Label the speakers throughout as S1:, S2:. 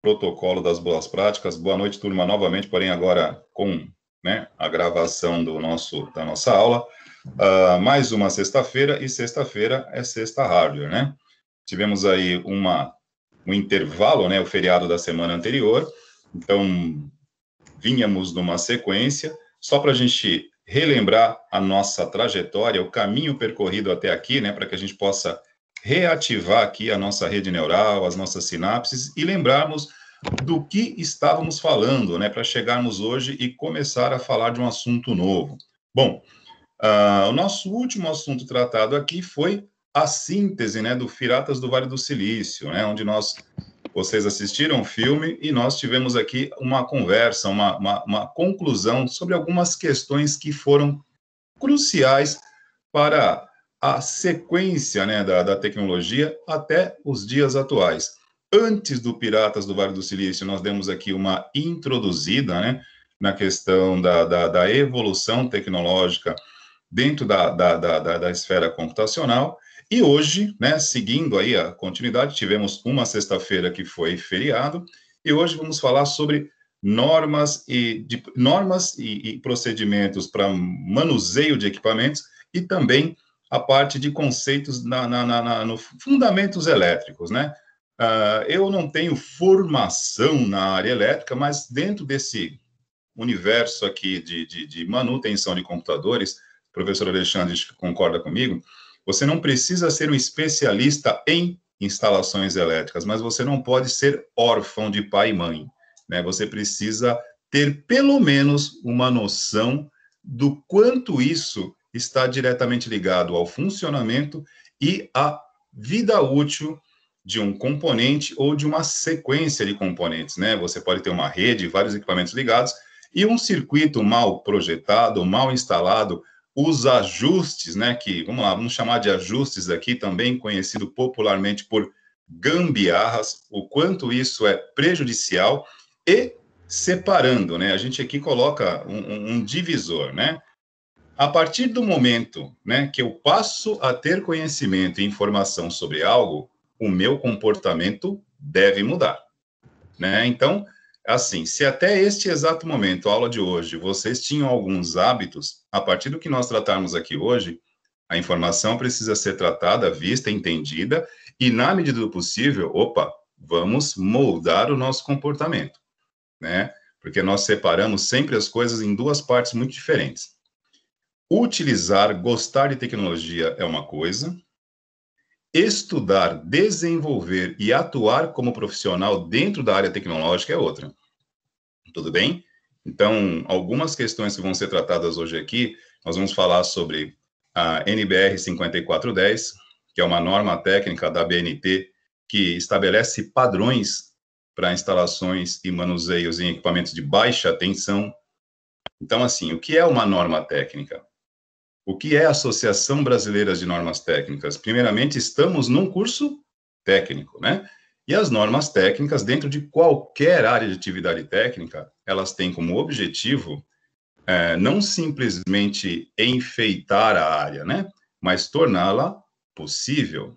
S1: protocolo das boas práticas. Boa noite, turma, novamente, porém agora com, né, a gravação da nossa aula. Mais uma sexta-feira, e sexta-feira é sexta hardware, né? Tivemos aí um intervalo, né, o feriado da semana anterior, então vínhamos numa sequência, só para a gente relembrar a nossa trajetória, o caminho percorrido até aqui, né, para que a gente possa reativar aqui a nossa rede neural, as nossas sinapses e lembrarmos do que estávamos falando, né, para chegarmos hoje e começar a falar de um assunto novo. Bom, o nosso último assunto tratado aqui foi a síntese, né, do Piratas do Vale do Silício, né, onde vocês assistiram o filme e nós tivemos aqui uma conversa, uma conclusão sobre algumas questões que foram cruciais para a sequência, né, da tecnologia até os dias atuais. Antes do Piratas do Vale do Silício, nós demos aqui uma introduzida, né, na questão da evolução tecnológica dentro da esfera computacional. E hoje, né, seguindo aí a continuidade, tivemos uma sexta-feira que foi feriado, e hoje vamos falar sobre normas e procedimentos para manuseio de equipamentos e também a parte de conceitos no fundamentos elétricos, né? Eu não tenho formação na área elétrica, mas dentro desse universo aqui de manutenção de computadores, o professor Alexandre concorda comigo, você não precisa ser um especialista em instalações elétricas, mas você não pode ser órfão de pai e mãe, né? Você precisa ter pelo menos uma noção do quanto isso está diretamente ligado ao funcionamento e à vida útil de um componente ou de uma sequência de componentes, né? Você pode ter uma rede, vários equipamentos ligados, e um circuito mal projetado, mal instalado, os ajustes, né, vamos chamar de ajustes aqui, também conhecido popularmente por gambiarras, o quanto isso é prejudicial, e separando, né, a gente aqui coloca um divisor, né, a partir do momento, né, que eu passo a ter conhecimento e informação sobre algo, o meu comportamento deve mudar, né, então, assim, se até este exato momento, a aula de hoje, vocês tinham alguns hábitos, a partir do que nós tratarmos aqui hoje, a informação precisa ser tratada, vista, entendida, e na medida do possível, vamos moldar o nosso comportamento, né? Porque nós separamos sempre as coisas em duas partes muito diferentes. Utilizar, gostar de tecnologia é uma coisa, estudar, desenvolver e atuar como profissional dentro da área tecnológica é outra. Tudo bem? Então, algumas questões que vão ser tratadas hoje aqui, nós vamos falar sobre a NBR 5410, que é uma norma técnica da ABNT que estabelece padrões para instalações e manuseios em equipamentos de baixa tensão. Então, assim, o que é uma norma técnica? O que é a Associação Brasileira de Normas Técnicas? Primeiramente, estamos num curso técnico, né? E as normas técnicas, dentro de qualquer área de atividade técnica, elas têm como objetivo não simplesmente enfeitar a área, né? Mas torná-la possível.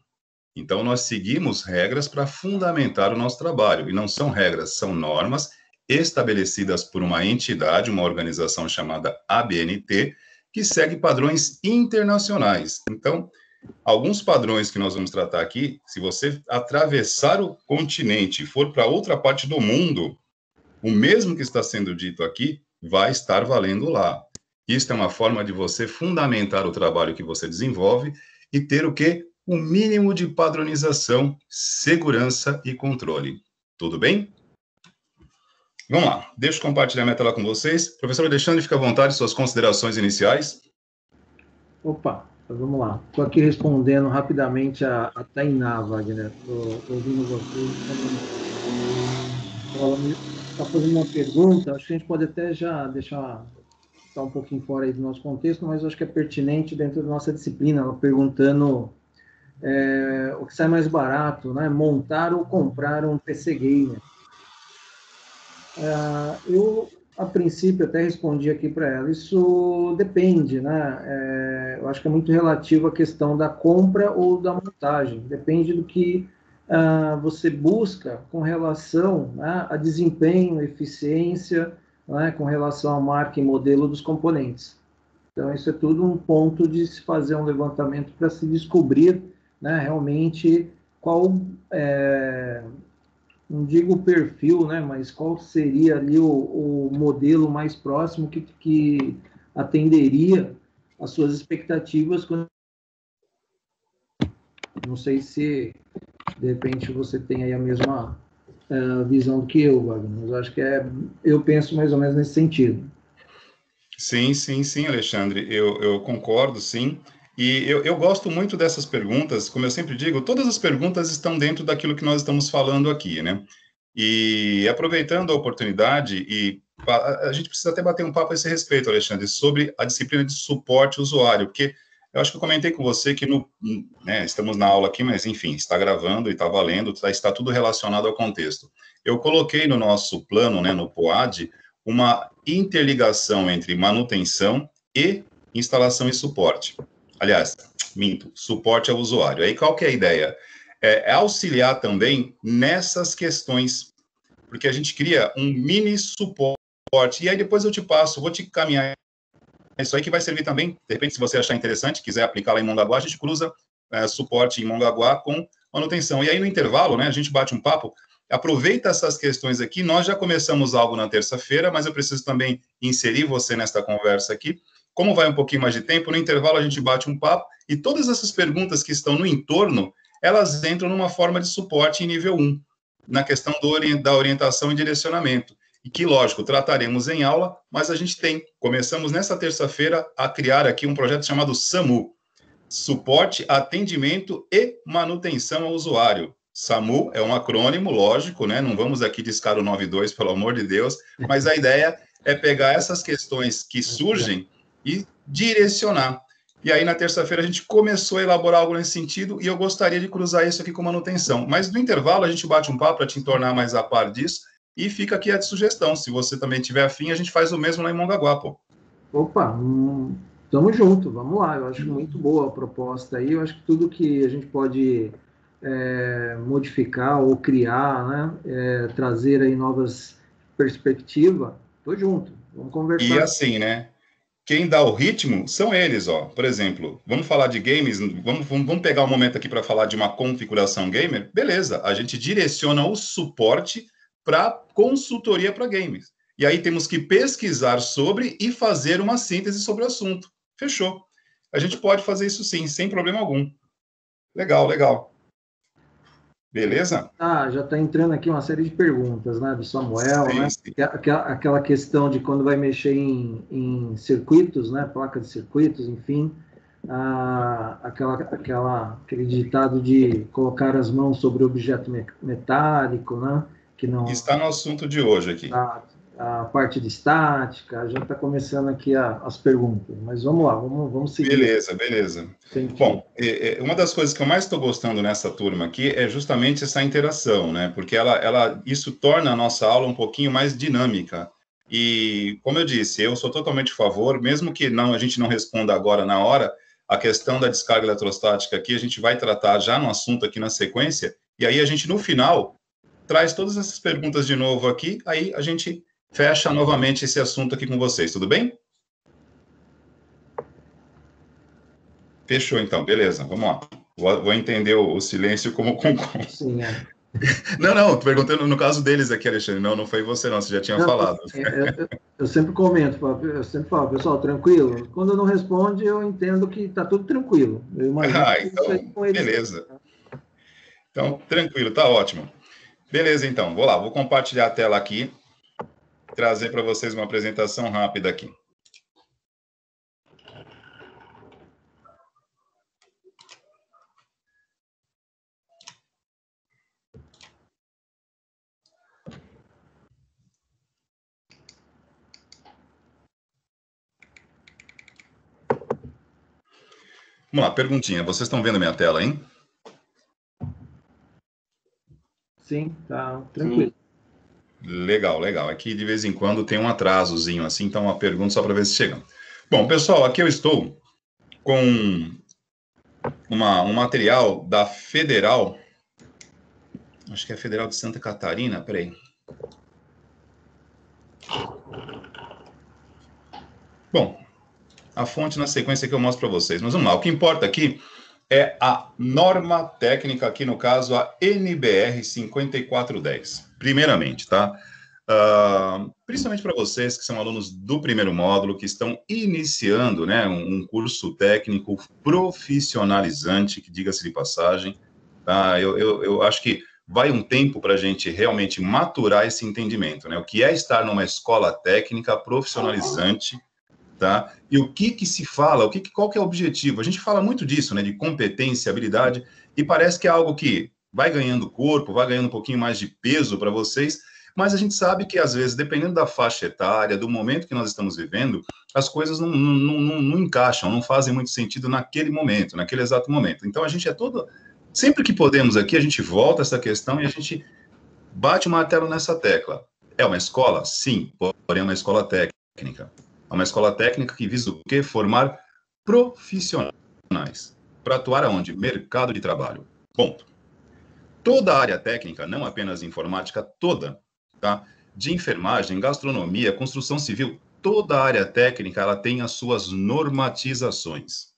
S1: Então, nós seguimos regras para fundamentar o nosso trabalho. E não são regras, são normas estabelecidas por uma entidade, uma organização chamada ABNT, que segue padrões internacionais. Então, alguns padrões que nós vamos tratar aqui, se você atravessar o continente e for para outra parte do mundo, o mesmo que está sendo dito aqui vai estar valendo lá. Isso é uma forma de você fundamentar o trabalho que você desenvolve e ter o quê? O mínimo de padronização, segurança e controle. Tudo bem? Vamos lá, deixa eu compartilhar minha tela com vocês. Professor Alexandre, fica à vontade, suas considerações iniciais.
S2: Opa, então vamos lá. Estou aqui respondendo rapidamente a Tainá, Wagner. Estou ouvindo vocês. Ela está fazendo uma pergunta, acho que a gente pode até já deixar está um pouquinho fora aí do nosso contexto, mas acho que é pertinente dentro da nossa disciplina, ela perguntando o que sai mais barato, né? Montar ou comprar um PC Gamer. Eu, a princípio, até respondi aqui para ela, isso depende, né? Eu acho que é muito relativo à questão da compra ou da montagem, depende do que você busca com relação, né, a desempenho, eficiência, né, com relação à marca e modelo dos componentes. Então, isso é tudo um ponto de se fazer um levantamento para se descobrir, né, realmente qual, não digo o perfil, né, mas qual seria ali o modelo mais próximo que atenderia às suas expectativas. Não sei se, de repente, você tem aí a mesma visão que eu, Wagner, mas eu acho que eu penso mais ou menos nesse sentido.
S1: Sim, sim, sim, Alexandre, eu concordo, sim. E eu gosto muito dessas perguntas, como eu sempre digo, todas as perguntas estão dentro daquilo que nós estamos falando aqui, né? E aproveitando a oportunidade, a gente precisa até bater um papo a esse respeito, Alexandre, sobre a disciplina de suporte ao usuário, porque eu acho que eu comentei com você que né, estamos na aula aqui, mas enfim, está gravando e está valendo, está tudo relacionado ao contexto. Eu coloquei no nosso plano, né, no POAD, uma interligação entre manutenção e instalação e suporte. Aliás, minto, suporte ao usuário. Aí qual que é a ideia? É auxiliar também nessas questões, porque a gente cria um mini suporte, e aí depois eu te passo, vou te caminhar isso aí que vai servir também, de repente, se você achar interessante, quiser aplicar lá em Mongaguá, a gente cruza suporte em Mongaguá com manutenção. E aí, no intervalo, né, a gente bate um papo, aproveita essas questões aqui, nós já começamos algo na terça-feira, mas eu preciso também inserir você nesta conversa aqui. Como vai um pouquinho mais de tempo, no intervalo a gente bate um papo, e todas essas perguntas que estão no entorno, elas entram numa forma de suporte em nível 1, na questão da orientação e direcionamento. E que, lógico, trataremos em aula, mas a gente começamos nessa terça-feira a criar aqui um projeto chamado SAMU, Suporte, Atendimento e Manutenção ao Usuário. SAMU é um acrônimo, lógico, né? Não vamos aqui discar o 92, pelo amor de Deus, mas a ideia é pegar essas questões que surgem e direcionar. E aí, na terça-feira, a gente começou a elaborar algo nesse sentido, e eu gostaria de cruzar isso aqui com manutenção. Mas, no intervalo, a gente bate um papo para te tornar mais a par disso, e fica aqui a sugestão. Se você também tiver afim, a gente faz o mesmo lá em Mongaguá, pô.
S2: Opa, tamo junto, vamos lá. Eu acho muito boa a proposta aí. Eu acho que tudo que a gente pode modificar ou criar, né, trazer aí novas perspectivas, tô junto. Vamos conversar.
S1: E assim, né? Quem dá o ritmo são eles, ó. Por exemplo, vamos falar de games, vamos pegar um momento aqui para falar de uma configuração gamer? Beleza, a gente direciona o suporte para consultoria para games. E aí temos que pesquisar sobre e fazer uma síntese sobre o assunto. Fechou. A gente pode fazer isso sim, sem problema algum. Legal, legal. Beleza?
S2: Já está entrando aqui uma série de perguntas, né, do Samuel,
S1: Sim,
S2: né?
S1: sim.
S2: Aquela questão de quando vai mexer em circuitos, né, placa de circuitos, enfim, aquele ditado de colocar as mãos sobre objeto metálico, né, que não
S1: Está no assunto de hoje aqui.
S2: a parte de estática, já está começando aqui as perguntas, mas vamos lá, vamos seguir.
S1: Beleza, beleza. Bom, uma das coisas que eu mais estou gostando nessa turma aqui é justamente essa interação, né? Porque isso torna a nossa aula um pouquinho mais dinâmica. E, como eu disse, eu sou totalmente a favor, mesmo que a gente não responda agora na hora, a questão da descarga eletrostática aqui, a gente vai tratar já no assunto aqui na sequência, e aí a gente, no final, traz todas essas perguntas de novo aqui, aí a gente fecha novamente esse assunto aqui com vocês, tudo bem? Fechou, então, beleza, vamos lá. Vou entender o silêncio como concordo.
S2: Sim,
S1: Não, tô perguntando no caso deles aqui, Alexandre. Não foi você, não, você já tinha falado.
S2: Eu sempre comento, eu sempre falo, pessoal, tranquilo. Quando não responde, eu entendo que está tudo tranquilo. Eu imagino que
S1: Então,
S2: isso aí com eles.
S1: beleza. Então, tranquilo, tá ótimo. Beleza, então, vou compartilhar a tela aqui, trazer para vocês uma apresentação rápida aqui. Vamos lá, perguntinha. Vocês estão vendo a minha tela, hein?
S2: Sim, tá tranquilo.
S1: Legal. Aqui, de vez em quando, tem um atrasozinho, assim, então uma pergunta só para ver se chega. Bom, pessoal, aqui eu estou com um material da Federal Acho que é a Federal de Santa Catarina, peraí. Bom, a fonte na sequência que eu mostro para vocês. Mas vamos lá, o que importa aqui é a norma técnica, aqui no caso a NBR 5410. Primeiramente, tá? Principalmente para vocês que são alunos do primeiro módulo, que estão iniciando, né, um curso técnico profissionalizante, que diga-se de passagem, tá? Eu acho que vai um tempo para a gente realmente maturar esse entendimento, né? O que é estar numa escola técnica profissionalizante, tá? E o que se fala, qual que é o objetivo? A gente fala muito disso, né, de competência, habilidade, e parece que é algo que vai ganhando corpo, vai ganhando um pouquinho mais de peso para vocês, mas a gente sabe que, às vezes, dependendo da faixa etária, do momento que nós estamos vivendo, as coisas não encaixam, não fazem muito sentido naquele momento, naquele exato momento. Então, a gente sempre que podemos aqui, a gente volta a essa questão e a gente bate o martelo nessa tecla. É uma escola? Sim, porém é uma escola técnica. É uma escola técnica que visa o quê? Formar profissionais. Para atuar aonde? Mercado de trabalho. Ponto. Toda a área técnica, não apenas informática, toda, tá? De enfermagem, gastronomia, construção civil, toda a área técnica, ela tem as suas normatizações.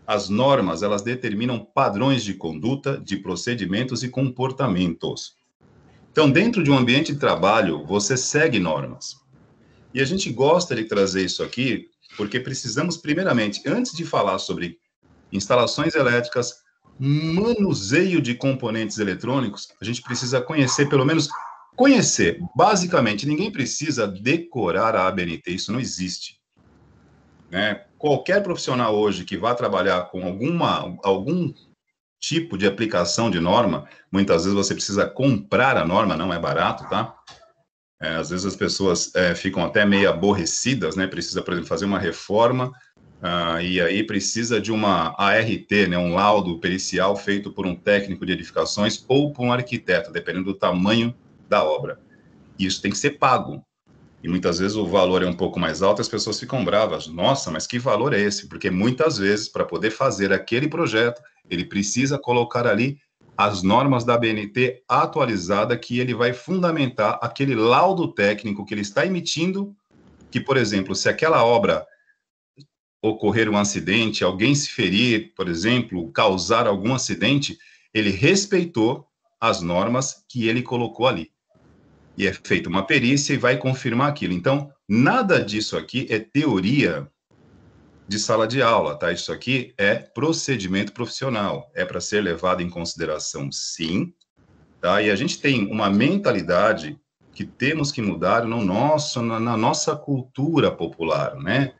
S1: As normas, elas determinam padrões de conduta, de procedimentos e comportamentos. Então, dentro de um ambiente de trabalho, você segue normas. E a gente gosta de trazer isso aqui, porque precisamos, primeiramente, antes de falar sobre instalações elétricas, manuseio de componentes eletrônicos, a gente precisa conhecer, pelo menos conhecer, basicamente, ninguém precisa decorar a ABNT, isso não existe. Né? Qualquer profissional hoje que vá trabalhar com algum tipo de aplicação de norma, muitas vezes você precisa comprar a norma, não é barato, tá? Às vezes as pessoas ficam até meio aborrecidas, né? Precisa, por exemplo, fazer uma reforma, e aí precisa de uma ART, né? Um laudo pericial feito por um técnico de edificações ou por um arquiteto, dependendo do tamanho da obra. Isso tem que ser pago. E muitas vezes o valor é um pouco mais alto, as pessoas ficam bravas. Nossa, mas que valor é esse? Porque muitas vezes, para poder fazer aquele projeto, ele precisa colocar ali as normas da ABNT atualizada, que ele vai fundamentar aquele laudo técnico que ele está emitindo, que, por exemplo, se aquela obra ocorrer um acidente, alguém se ferir, por exemplo, causar algum acidente, ele respeitou as normas que ele colocou ali. E é feita uma perícia e vai confirmar aquilo. Então, nada disso aqui é teoria de sala de aula, tá? Isso aqui é procedimento profissional. É para ser levado em consideração, sim, tá? E a gente tem uma mentalidade que temos que mudar na nossa cultura popular, né?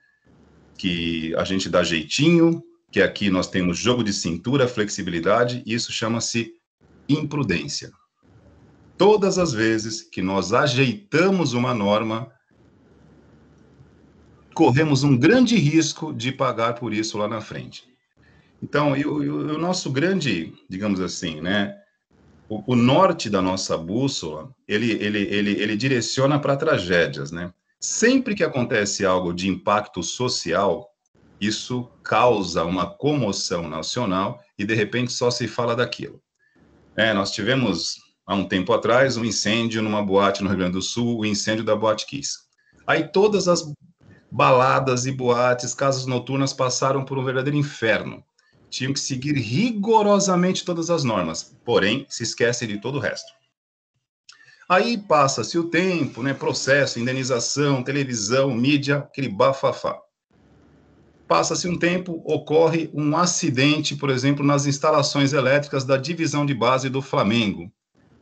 S1: Que a gente dá jeitinho, que aqui nós temos jogo de cintura, flexibilidade, e isso chama-se imprudência. Todas as vezes que nós ajeitamos uma norma, corremos um grande risco de pagar por isso lá na frente. Então, o nosso grande, digamos assim, né, o norte da nossa bússola, ele direciona para tragédias, né? Sempre que acontece algo de impacto social, isso causa uma comoção nacional e, de repente, só se fala daquilo. Nós tivemos, há um tempo atrás, um incêndio numa boate no Rio Grande do Sul, o incêndio da Boate Kiss. Aí todas as baladas e boates, casas noturnas passaram por um verdadeiro inferno. Tinham que seguir rigorosamente todas as normas, porém, se esquecem de todo o resto. Aí passa-se o tempo, né, processo, indenização, televisão, mídia, aquele bafafá. Passa-se um tempo, ocorre um acidente, por exemplo, nas instalações elétricas da divisão de base do Flamengo,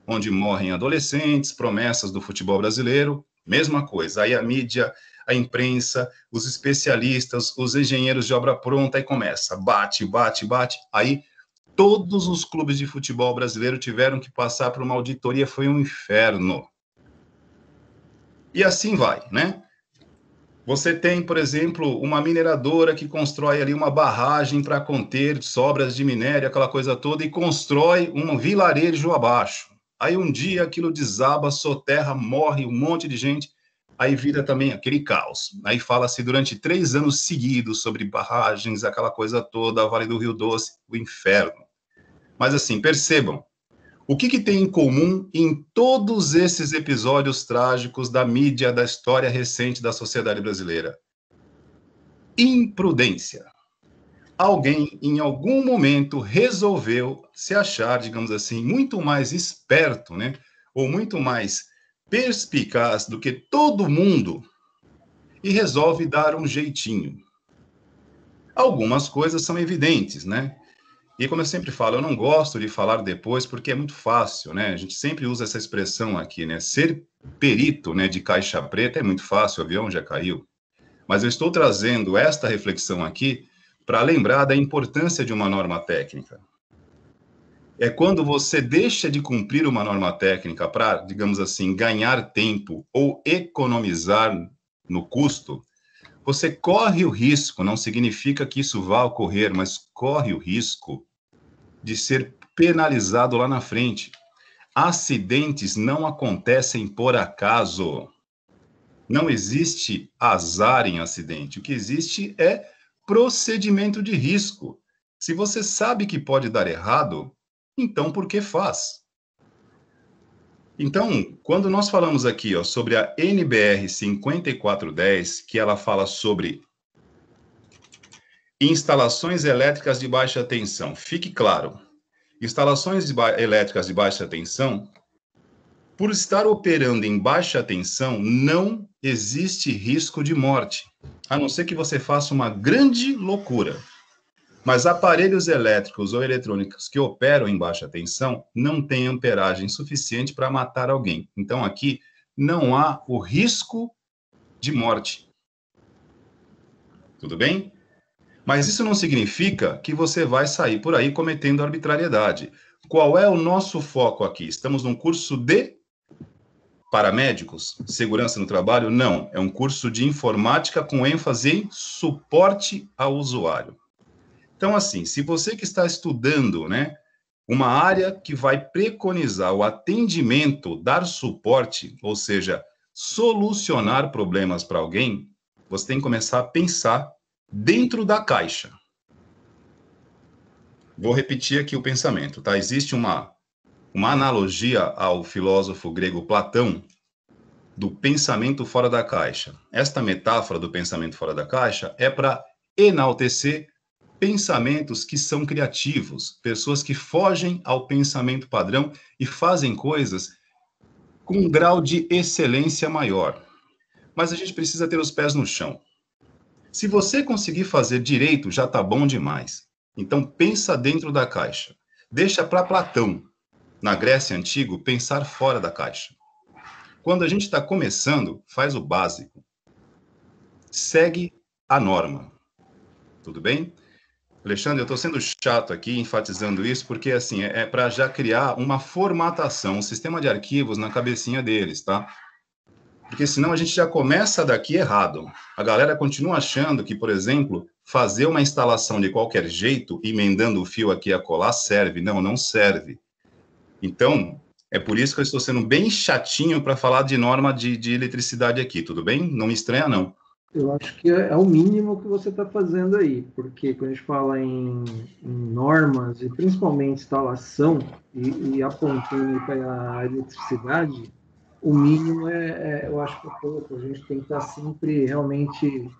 S1: onde morrem adolescentes, promessas do futebol brasileiro, mesma coisa. Aí a mídia, a imprensa, os especialistas, os engenheiros de obra pronta, aí começa, bate. Aí todos os clubes de futebol brasileiro tiveram que passar por uma auditoria, foi um inferno. E assim vai, né? Você tem, por exemplo, uma mineradora que constrói ali uma barragem para conter sobras de minério, aquela coisa toda, e constrói um vilarejo abaixo. Aí um dia aquilo desaba, soterra, morre um monte de gente, aí vira também aquele caos. Aí fala-se durante 3 anos seguidos sobre barragens, aquela coisa toda, Vale do Rio Doce, o inferno. Mas assim, percebam, O que tem em comum em todos esses episódios trágicos da mídia, da história recente da sociedade brasileira? Imprudência. Alguém, em algum momento, resolveu se achar, digamos assim, muito mais esperto, né? Ou muito mais perspicaz do que todo mundo e resolve dar um jeitinho. Algumas coisas são evidentes, né? E como eu sempre falo, eu não gosto de falar depois porque é muito fácil, né? A gente sempre usa essa expressão aqui, né? Ser perito, né, de caixa preta é muito fácil, o avião já caiu. Mas eu estou trazendo esta reflexão aqui para lembrar da importância de uma norma técnica. É quando você deixa de cumprir uma norma técnica para, digamos assim, ganhar tempo ou economizar no custo, você corre o risco, não significa que isso vá ocorrer, mas corre o risco de ser penalizado lá na frente. Acidentes não acontecem por acaso. Não existe azar em acidente. O que existe é procedimento de risco. Se você sabe que pode dar errado, então por que faz? Então, quando nós falamos aqui sobre a NBR 5410, que ela fala sobre instalações elétricas de baixa tensão, fique claro, instalações elétricas de baixa tensão, por estar operando em baixa tensão, não existe risco de morte, a não ser que você faça uma grande loucura. Mas aparelhos elétricos ou eletrônicos que operam em baixa tensão não têm amperagem suficiente para matar alguém. Então, aqui não há o risco de morte. Tudo bem? Mas isso não significa que você vai sair por aí cometendo arbitrariedade. Qual é o nosso foco aqui? Estamos num curso de paramédicos? Segurança no trabalho? Não. É um curso de informática com ênfase em suporte ao usuário. Então, assim, se você que está estudando, né, uma área que vai preconizar o atendimento, dar suporte, ou seja, solucionar problemas para alguém, você tem que começar a pensar dentro da caixa. Vou repetir aqui o pensamento, tá? Existe uma analogia ao filósofo grego Platão do pensamento fora da caixa. Esta metáfora do pensamento fora da caixa é para enaltecer pensamentos que são criativos, pessoas que fogem ao pensamento padrão e fazem coisas com um grau de excelência maior. Mas a gente precisa ter os pés no chão. Se você conseguir fazer direito, já está bom demais. Então, pensa dentro da caixa. Deixa para Platão, na Grécia Antiga, pensar fora da caixa. Quando a gente está começando, faz o básico. Segue a norma. Tudo bem? Alexandre, eu estou sendo chato aqui, enfatizando isso, porque assim, é para já criar uma formatação, um sistema de arquivos na cabecinha deles, tá? Porque senão a gente já começa daqui errado. A galera continua achando que, por exemplo, fazer uma instalação de qualquer jeito, emendando o fio aqui a colar, serve. Não, não serve. Então, é por isso que eu estou sendo bem chatinho para falar de norma de eletricidade aqui, tudo bem? Não me estranha, não.
S2: Eu acho que é o mínimo que você está fazendo aí, porque quando a gente fala em normas, e principalmente instalação, e apontando para a eletricidade, o mínimo eu acho que é pouco. A gente tem que estar sempre realmente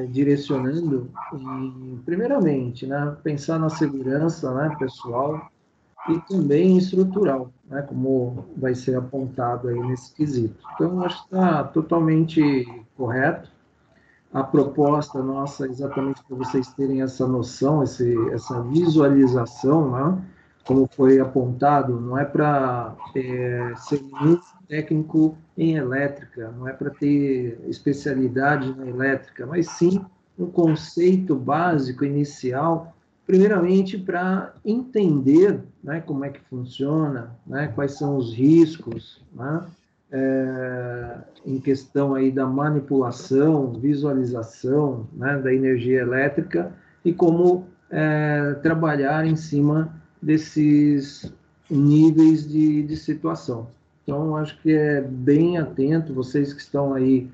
S2: direcionando, primeiramente, né, pensar na segurança, né, pessoal, e também estrutural, né, como vai ser apontado aí nesse quesito. Então, acho que está totalmente correto. A proposta nossa é exatamente para vocês terem essa noção, essa visualização, né? Como foi apontado, não é para ser nenhum técnico em elétrica, não é para ter especialidade na elétrica, mas sim um conceito básico, inicial, primeiramente para entender, né, como é que funciona, né, quais são os riscos, né? Em questão aí da manipulação, visualização, né, da energia elétrica e como trabalhar em cima desses níveis de situação. Então, acho que é bem atento, vocês que estão aí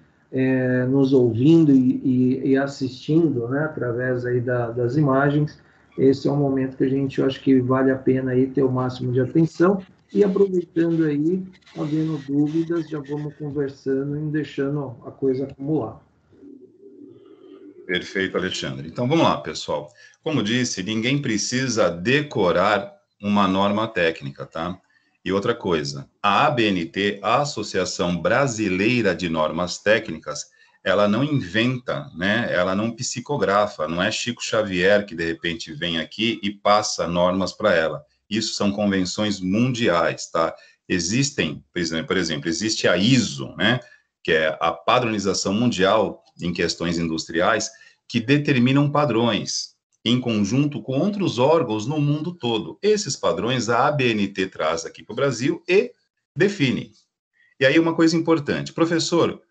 S2: nos ouvindo e assistindo, né, através aí das imagens, esse é um momento que a gente, eu acho que vale a pena aí ter o máximo de atenção E aproveitando aí, havendo dúvidas, já vamos conversando e deixando a coisa acumular.
S1: Perfeito, Alexandre. Então, vamos lá, pessoal. Como disse, ninguém precisa decorar uma norma técnica, tá? E outra coisa, a ABNT, a Associação Brasileira de Normas Técnicas, ela não inventa, né? Ela não psicografa, não é Chico Xavier que, de repente, vem aqui e passa normas para ela. Isso são convenções mundiais, tá? Existem, por exemplo, existe a ISO, né? Que é a padronização mundial em questões industriais, que determinam padrões em conjunto com outros órgãos no mundo todo. Esses padrões a ABNT traz aqui para o Brasil e define. E aí uma coisa importante, professor,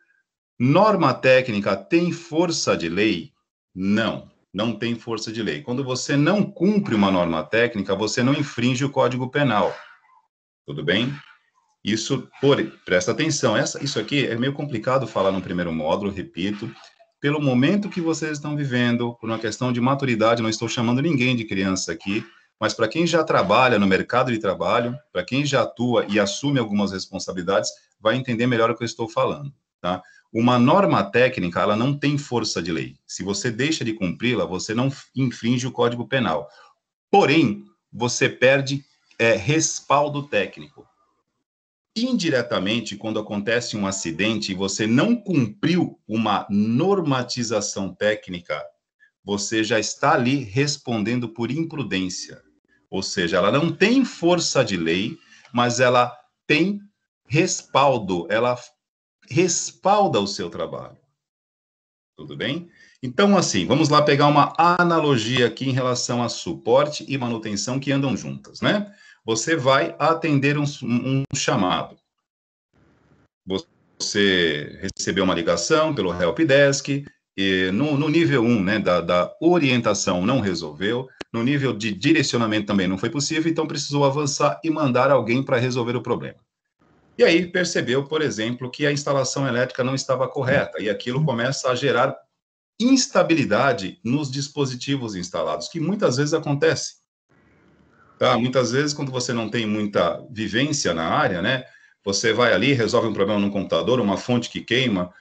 S1: norma técnica tem força de lei? Não, não tem força de lei. Quando você não cumpre uma norma técnica, você não infringe o Código Penal. Tudo bem? Presta atenção, isso aqui é meio complicado falar no primeiro módulo, repito, pelo momento que vocês estão vivendo, por uma questão de maturidade, não estou chamando ninguém de criança aqui, mas para quem já trabalha no mercado de trabalho, para quem já atua e assume algumas responsabilidades, vai entender melhor o que eu estou falando, tá? Uma norma técnica, ela não tem força de lei. Se você deixa de cumpri-la, você não infringe o Código Penal. Porém, você perde respaldo técnico. Indiretamente, quando acontece um acidente e você não cumpriu uma normatização técnica, você já está ali respondendo por imprudência. Ou seja, ela não tem força de lei, mas ela tem respaldo, ela respalda o seu trabalho. Tudo bem? Então, assim, vamos lá pegar uma analogia aqui em relação a suporte e manutenção que andam juntas, né? Você vai atender um chamado. Você recebeu uma ligação pelo helpdesk, e no nível 1, né, da orientação não resolveu, no nível de direcionamento também não foi possível, então precisou avançar e mandar alguém para resolver o problema. E aí percebeu, por exemplo, que a instalação elétrica não estava correta, e aquilo começa a gerar instabilidade nos dispositivos instalados, que muitas vezes acontece. Tá? Muitas vezes, quando você não tem muita vivência na área, né, você vai ali, resolve um problema no computador, uma fonte que queima,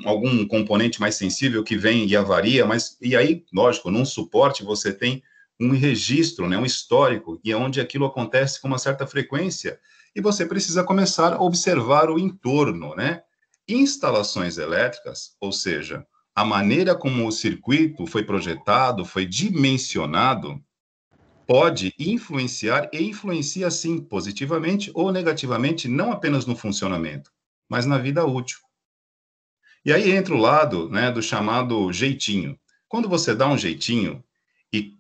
S1: algum componente mais sensível que vem e avaria, e aí, lógico, num suporte você tem um registro, né, um histórico, e é onde aquilo acontece com uma certa frequência, e você precisa começar a observar o entorno, né? Instalações elétricas, ou seja, a maneira como o circuito foi projetado, foi dimensionado, pode influenciar e influencia, sim, positivamente ou negativamente, não apenas no funcionamento, mas na vida útil. E aí entra o lado, né, do chamado jeitinho. Quando você dá um jeitinho e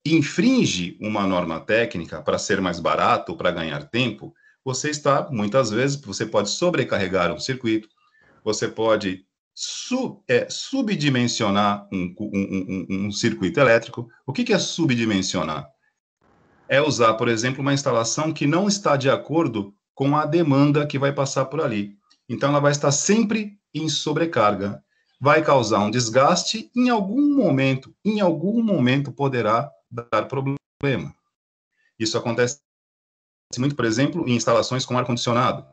S1: infringe uma norma técnica para ser mais barato, para ganhar tempo, muitas vezes, você pode sobrecarregar um circuito, você pode subdimensionar um circuito elétrico. O que é subdimensionar? É usar, por exemplo, uma instalação que não está de acordo com a demanda que vai passar por ali. Então, ela vai estar sempre em sobrecarga. Vai causar um desgaste, em algum momento poderá dar problema. Isso acontece muito, por exemplo, em instalações com ar-condicionado.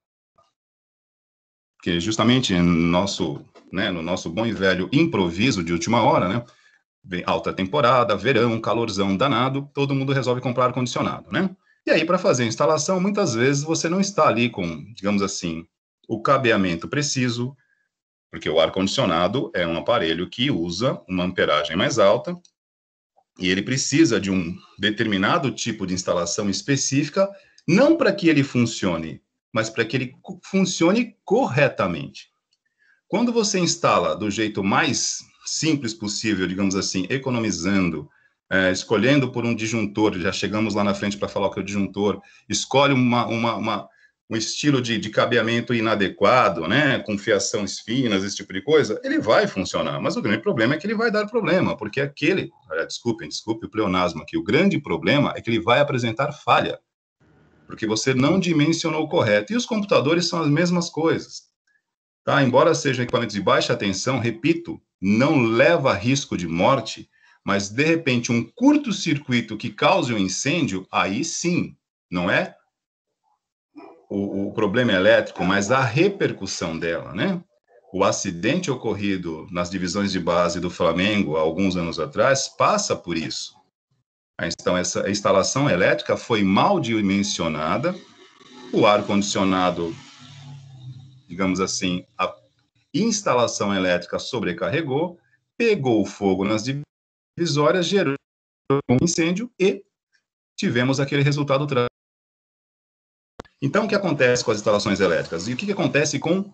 S1: Porque justamente no nosso bom e velho improviso de última hora, né? Vem alta temporada, verão, calorzão danado, todo mundo resolve comprar ar-condicionado, né? E aí, para fazer a instalação, muitas vezes você não está ali com, digamos assim, o cabeamento preciso, porque o ar-condicionado é um aparelho que usa uma amperagem mais alta e ele precisa de um determinado tipo de instalação específica, não para que ele funcione, mas para que ele funcione corretamente. Quando você instala do jeito mais simples possível, digamos assim, economizando, escolhendo por um disjuntor, já chegamos lá na frente para falar o que é o disjuntor, escolhe um estilo de cabeamento inadequado, né, com fiações finas, esse tipo de coisa, ele vai funcionar, mas o grande problema é que ele vai dar problema, porque desculpe o pleonasmo aqui, o grande problema é que ele vai apresentar falha, porque você não dimensionou correto, e os computadores são as mesmas coisas. Tá? Embora sejam equipamentos de baixa tensão, repito, não leva a risco de morte, mas, de repente, um curto-circuito que cause um incêndio, aí sim, não é o problema elétrico, mas a repercussão dela, né? O acidente ocorrido nas divisões de base do Flamengo, há alguns anos atrás, passa por isso. Então, essa instalação elétrica foi mal dimensionada, o ar-condicionado, digamos assim, a instalação elétrica sobrecarregou, pegou fogo nas divisórias, gerou um incêndio e tivemos aquele resultado trágico. Então, o que acontece com as instalações elétricas? E o que acontece com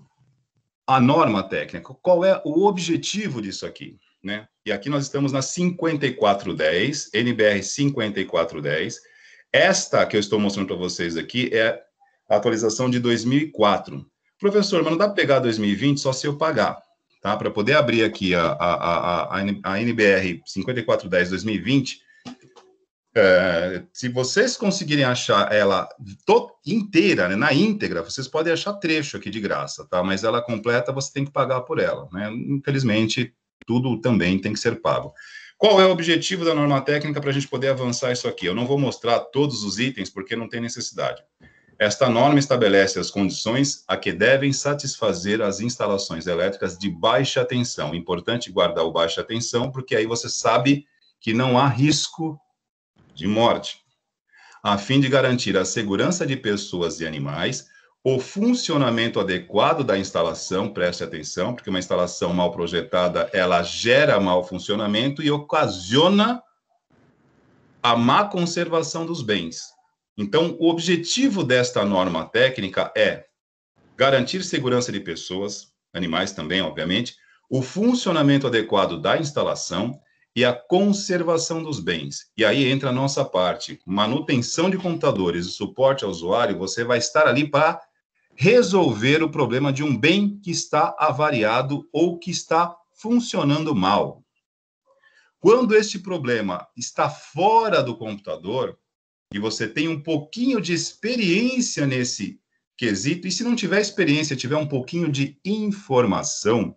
S1: a norma técnica? Qual é o objetivo disso aqui? Né? E aqui nós estamos na 5410, NBR 5410. Esta que eu estou mostrando para vocês aqui é a atualização de 2004. Professor, mas não dá para pegar 2020 só se eu pagar, tá? Para poder abrir aqui a NBR 5410 2020, se vocês conseguirem achar ela inteira, né, na íntegra, vocês podem achar trecho aqui de graça, tá? Mas ela completa, você tem que pagar por ela, né? Infelizmente, tudo também tem que ser pago. Qual é o objetivo da norma técnica para a gente poder avançar isso aqui? Eu não vou mostrar todos os itens, porque não tem necessidade. Esta norma estabelece as condições a que devem satisfazer as instalações elétricas de baixa tensão. Importante guardar o baixa tensão, porque aí você sabe que não há risco de morte, a fim de garantir a segurança de pessoas e animais, o funcionamento adequado da instalação, preste atenção, porque uma instalação mal projetada, ela gera mau funcionamento e ocasiona a má conservação dos bens. Então, o objetivo desta norma técnica é garantir segurança de pessoas, animais também, obviamente, o funcionamento adequado da instalação e a conservação dos bens. E aí entra a nossa parte, manutenção de computadores e suporte ao usuário, você vai estar ali para resolver o problema de um bem que está avariado ou que está funcionando mal. Quando este problema está fora do computador, e você tem um pouquinho de experiência nesse quesito, e se não tiver experiência, tiver um pouquinho de informação,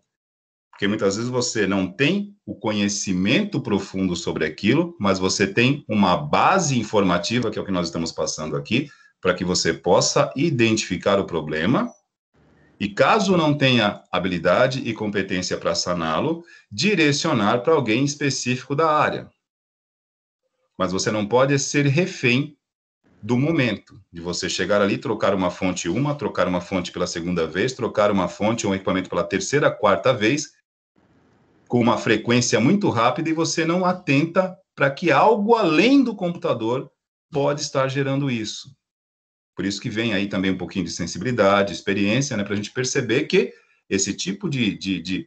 S1: porque muitas vezes você não tem o conhecimento profundo sobre aquilo, mas você tem uma base informativa, que é o que nós estamos passando aqui, para que você possa identificar o problema e, caso não tenha habilidade e competência para saná-lo, direcionar para alguém específico da área. Mas você não pode ser refém do momento, de você chegar ali, trocar uma fonte trocar uma fonte pela segunda vez, trocar uma fonte ou um equipamento pela terceira, quarta vez, com uma frequência muito rápida, e você não atenta para que algo além do computador pode estar gerando isso. Por isso que vem aí também um pouquinho de sensibilidade, experiência, né, para a gente perceber que esse tipo de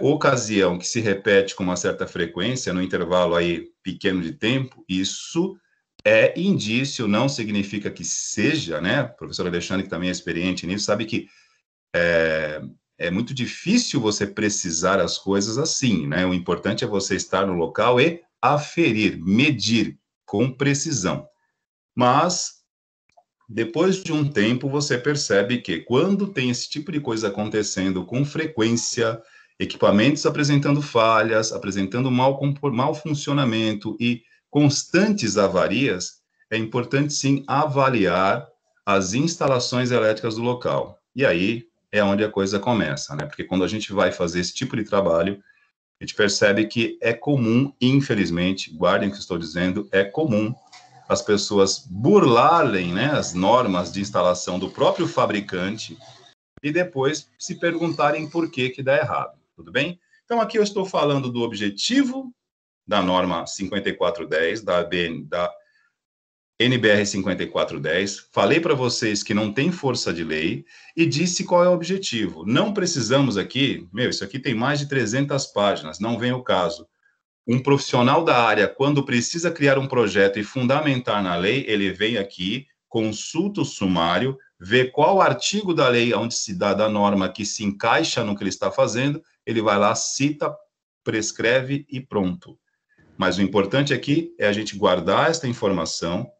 S1: ocasião que se repete com uma certa frequência, no intervalo aí pequeno de tempo, isso é indício, não significa que seja, né? O professor Alexandre, que também é experiente nisso, sabe que é muito difícil você precisar as coisas assim, né? O importante é você estar no local e aferir, medir com precisão. Mas, depois de um tempo, você percebe que quando tem esse tipo de coisa acontecendo com frequência, equipamentos apresentando falhas, apresentando mau funcionamento e constantes avarias, é importante, sim, avaliar as instalações elétricas do local. E aí é onde a coisa começa, né? Porque quando a gente vai fazer esse tipo de trabalho, a gente percebe que é comum, infelizmente, guardem o que estou dizendo, é comum as pessoas burlarem, né, as normas de instalação do próprio fabricante e depois se perguntarem por que dá errado, tudo bem? Então, aqui eu estou falando do objetivo da norma 5410, da NBR 5410, falei para vocês que não tem força de lei e disse qual é o objetivo. Não precisamos aqui, isso aqui tem mais de 300 páginas, não vem o caso. Um profissional da área, quando precisa criar um projeto e fundamentar na lei, ele vem aqui, consulta o sumário, vê qual artigo da lei onde se dá da norma que se encaixa no que ele está fazendo, ele vai lá, cita, prescreve e pronto. Mas o importante aqui é a gente guardar esta informação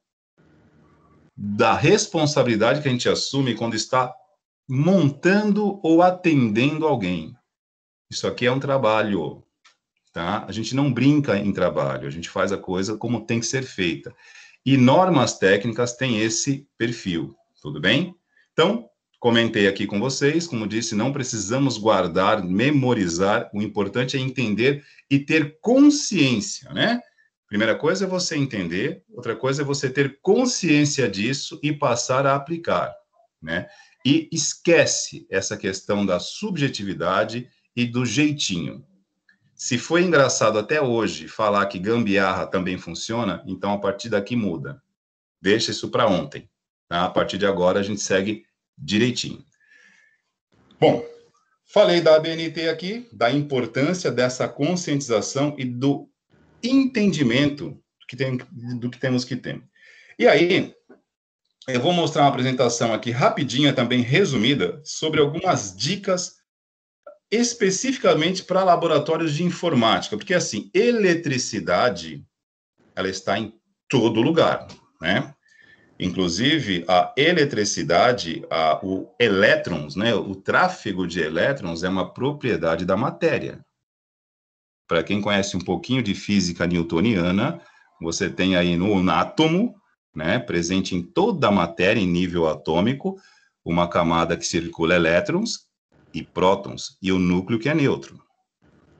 S1: da responsabilidade que a gente assume quando está montando ou atendendo alguém. Isso aqui é um trabalho, tá? A gente não brinca em trabalho, a gente faz a coisa como tem que ser feita. E normas técnicas têm esse perfil, tudo bem? Então, comentei aqui com vocês, como disse, não precisamos guardar, memorizar, o importante é entender e ter consciência, né? Primeira coisa é você entender, outra coisa é você ter consciência disso e passar a aplicar, né? E esquece essa questão da subjetividade e do jeitinho. Se foi engraçado até hoje falar que gambiarra também funciona, então a partir daqui muda. Deixa isso para ontem, tá? A partir de agora a gente segue direitinho. Bom, falei da ABNT aqui, da importância dessa conscientização e do entendimento do que temos que ter. E aí, eu vou mostrar uma apresentação aqui rapidinha, também resumida, sobre algumas dicas especificamente para laboratórios de informática, porque assim, eletricidade, ela está em todo lugar, né? Inclusive, a eletricidade, o elétrons, né, o tráfego de elétrons é uma propriedade da matéria. Para quem conhece um pouquinho de física newtoniana, você tem aí no átomo, né, presente em toda a matéria em nível atômico, uma camada que circula elétrons e prótons, e o núcleo que é neutro.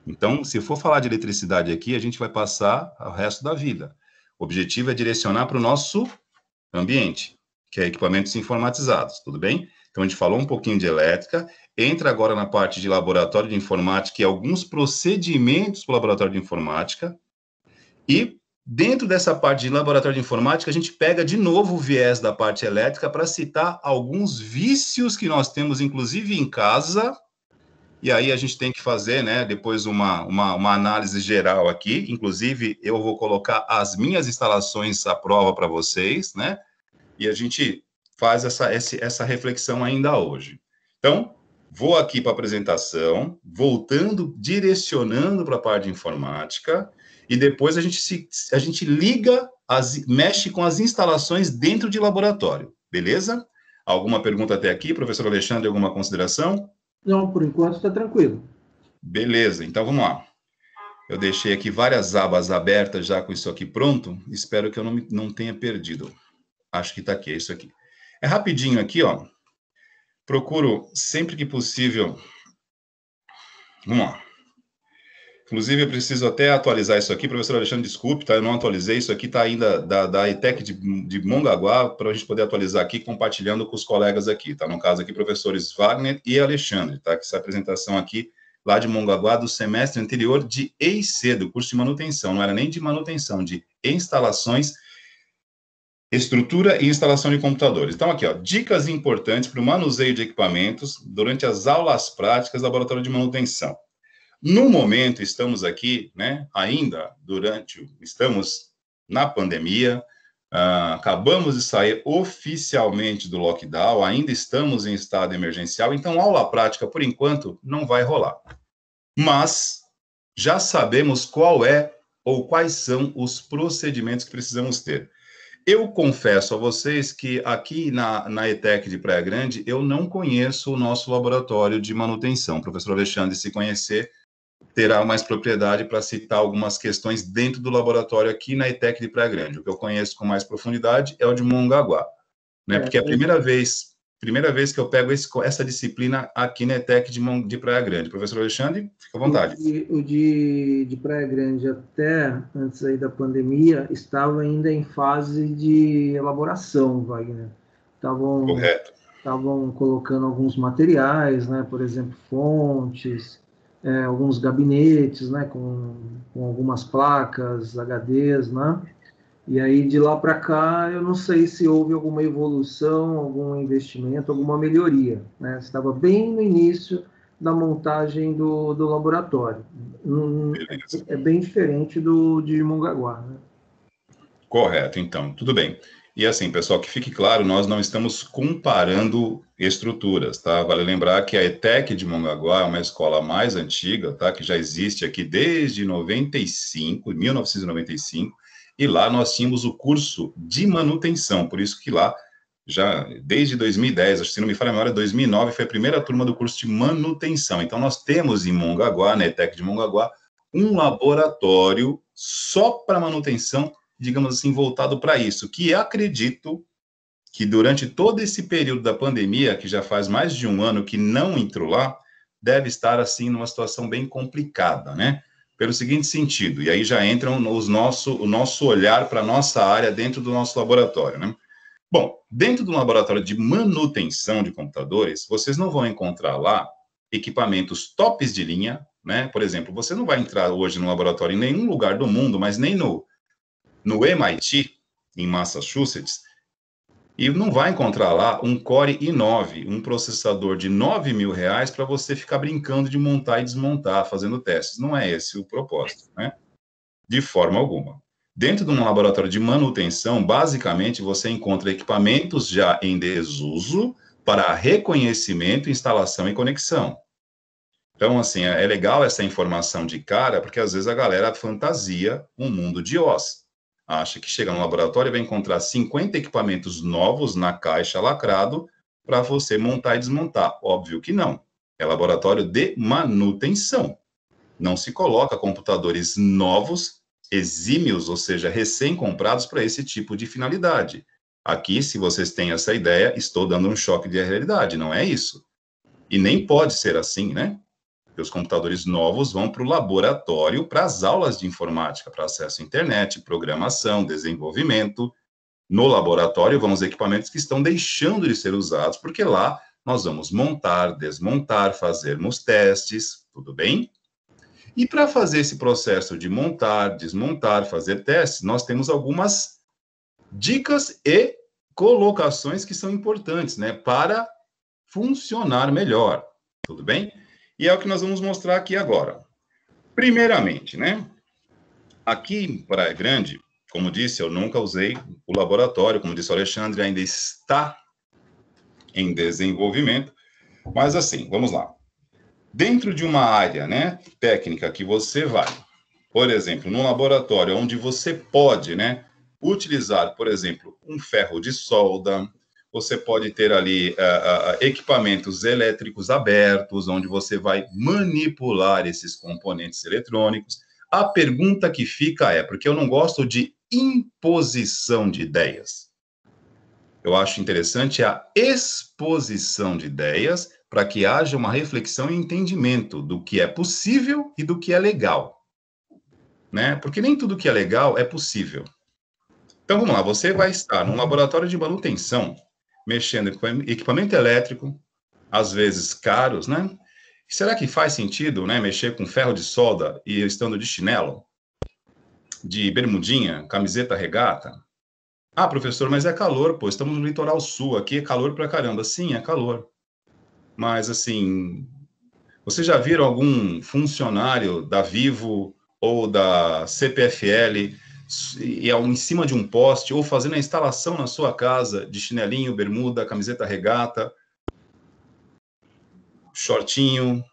S1: Então, se for falar de eletricidade aqui, a gente vai passar o resto da vida. O objetivo é direcionar para o nosso ambiente, que é equipamentos informatizados, tudo bem? Então, a gente falou um pouquinho de elétrica, entra agora na parte de laboratório de informática e alguns procedimentos para o laboratório de informática, e dentro dessa parte de laboratório de informática, a gente pega de novo o viés da parte elétrica para citar alguns vícios que nós temos, inclusive em casa, e aí a gente tem que fazer, né, depois uma análise geral aqui, inclusive eu vou colocar as minhas instalações à prova para vocês, né, e a gente faz essa reflexão ainda hoje. Então, vou aqui para a apresentação, voltando, direcionando para a parte de informática, e depois a gente liga, mexe com as instalações dentro de laboratório, beleza? Alguma pergunta até aqui, professor Alexandre, alguma consideração?
S2: Não, por enquanto está tranquilo.
S1: Beleza, então vamos lá. Eu deixei aqui várias abas abertas já com isso aqui pronto, espero que eu não tenha perdido. Acho que está aqui, é isso aqui. É rapidinho aqui, ó. Procuro, sempre que possível... Vamos lá. Inclusive, eu preciso até atualizar isso aqui, professor Alexandre, desculpe, tá? Eu não atualizei, isso aqui está ainda da ETEC de Mongaguá, para a gente poder atualizar aqui, compartilhando com os colegas aqui, tá? No caso aqui, professores Wagner e Alexandre, tá? Que essa apresentação aqui, lá de Mongaguá, do semestre anterior de EIC, do curso de manutenção, não era nem de manutenção, de instalações, estrutura e instalação de computadores. Então, aqui, ó, dicas importantes para o manuseio de equipamentos durante as aulas práticas do laboratório de manutenção. No momento, estamos aqui, né, estamos na pandemia, acabamos de sair oficialmente do lockdown, ainda estamos em estado emergencial, então aula prática, por enquanto, não vai rolar. Mas já sabemos qual é ou quais são os procedimentos que precisamos ter. Eu confesso a vocês que aqui na ETEC de Praia Grande, eu não conheço o nosso laboratório de manutenção. O professor Alexandre, se conhecer, terá mais propriedade para citar algumas questões dentro do laboratório aqui na ETEC de Praia Grande. O que eu conheço com mais profundidade é o de Mongaguá, né? Porque é a primeira vez que eu pego essa disciplina aqui na ETEC de Praia Grande. Professor Alexandre, fica à vontade.
S2: O de Praia Grande, até antes aí da pandemia, estava ainda em fase de elaboração, Wagner.
S1: Correto.
S2: Estavam colocando alguns materiais, né? Por exemplo, fontes, alguns gabinetes, né? Com algumas placas, HDs, né? E aí, de lá para cá, eu não sei se houve alguma evolução, algum investimento, alguma melhoria, né? Estava bem no início da montagem do laboratório. É bem diferente de Mongaguá, né?
S1: Correto, então, tudo bem. E assim, pessoal, que fique claro, nós não estamos comparando estruturas, tá? Vale lembrar que a ETEC de Mongaguá é uma escola mais antiga, tá? Que já existe aqui desde 1995, e lá nós tínhamos o curso de manutenção, por isso que lá, já desde 2010, acho que se não me falha a memória, 2009 foi a primeira turma do curso de manutenção. Então, nós temos em Mongaguá, na ETEC de Mongaguá, um laboratório só para manutenção digamos assim, voltado para isso, que acredito que durante todo esse período da pandemia, que já faz mais de um ano que não entrou lá, deve estar, assim, numa situação bem complicada, né? Pelo seguinte sentido, e aí já entram o nosso olhar para a nossa área dentro do nosso laboratório, né? Bom, dentro do laboratório de manutenção de computadores, vocês não vão encontrar lá equipamentos tops de linha, né? Por exemplo, você não vai entrar hoje no laboratório em nenhum lugar do mundo, mas nem no MIT, em Massachusetts, e não vai encontrar lá um Core i9, um processador de R$ 9.000 para você ficar brincando de montar e desmontar, fazendo testes. Não é esse o propósito, né? De forma alguma. Dentro de um laboratório de manutenção, basicamente, você encontra equipamentos já em desuso para reconhecimento, instalação e conexão. Então, assim, é legal essa informação de cara, porque às vezes a galera fantasia um mundo de Oz. Acha que chega no laboratório e vai encontrar 50 equipamentos novos na caixa lacrado para você montar e desmontar. Óbvio que não. É laboratório de manutenção. Não se coloca computadores novos, exímios, ou seja, recém-comprados para esse tipo de finalidade. Aqui, se vocês têm essa ideia, estou dando um choque de realidade, não é isso. E nem pode ser assim, né? Porque os computadores novos vão para o laboratório, para as aulas de informática, para acesso à internet, programação, desenvolvimento. No laboratório vão os equipamentos que estão deixando de ser usados, porque lá nós vamos montar, desmontar, fazermos testes, tudo bem? E para fazer esse processo de montar, desmontar, fazer testes, nós temos algumas dicas e colocações que são importantes, né, para funcionar melhor, tudo bem? E é o que nós vamos mostrar aqui agora. Primeiramente, né, aqui em Praia Grande, como disse, eu nunca usei o laboratório, como disse o Alexandre, ainda está em desenvolvimento, mas assim, vamos lá. Dentro de uma área, né, técnica que você vai, por exemplo, num laboratório onde você pode, né, utilizar, por exemplo, um ferro de solda, você pode ter ali equipamentos elétricos abertos, onde você vai manipular esses componentes eletrônicos. A pergunta que fica é, porque eu não gosto de imposição de ideias. Eu acho interessante a exposição de ideias para que haja uma reflexão e entendimento do que é possível e do que é legal, né? Porque nem tudo que é legal é possível. Então, vamos lá, você vai estar num laboratório de manutenção, mexendo com equipamento elétrico, às vezes caros, né? Será que faz sentido, né, mexer com ferro de solda e estando de chinelo, de bermudinha, camiseta regata? Ah, professor, mas é calor, pô, estamos no litoral sul, aqui é calor pra caramba. Sim, é calor. Mas, assim, vocês já viram algum funcionário da Vivo ou da CPFL em cima de um poste ou fazendo a instalação na sua casa de chinelinho, bermuda, camiseta regata, shortinho?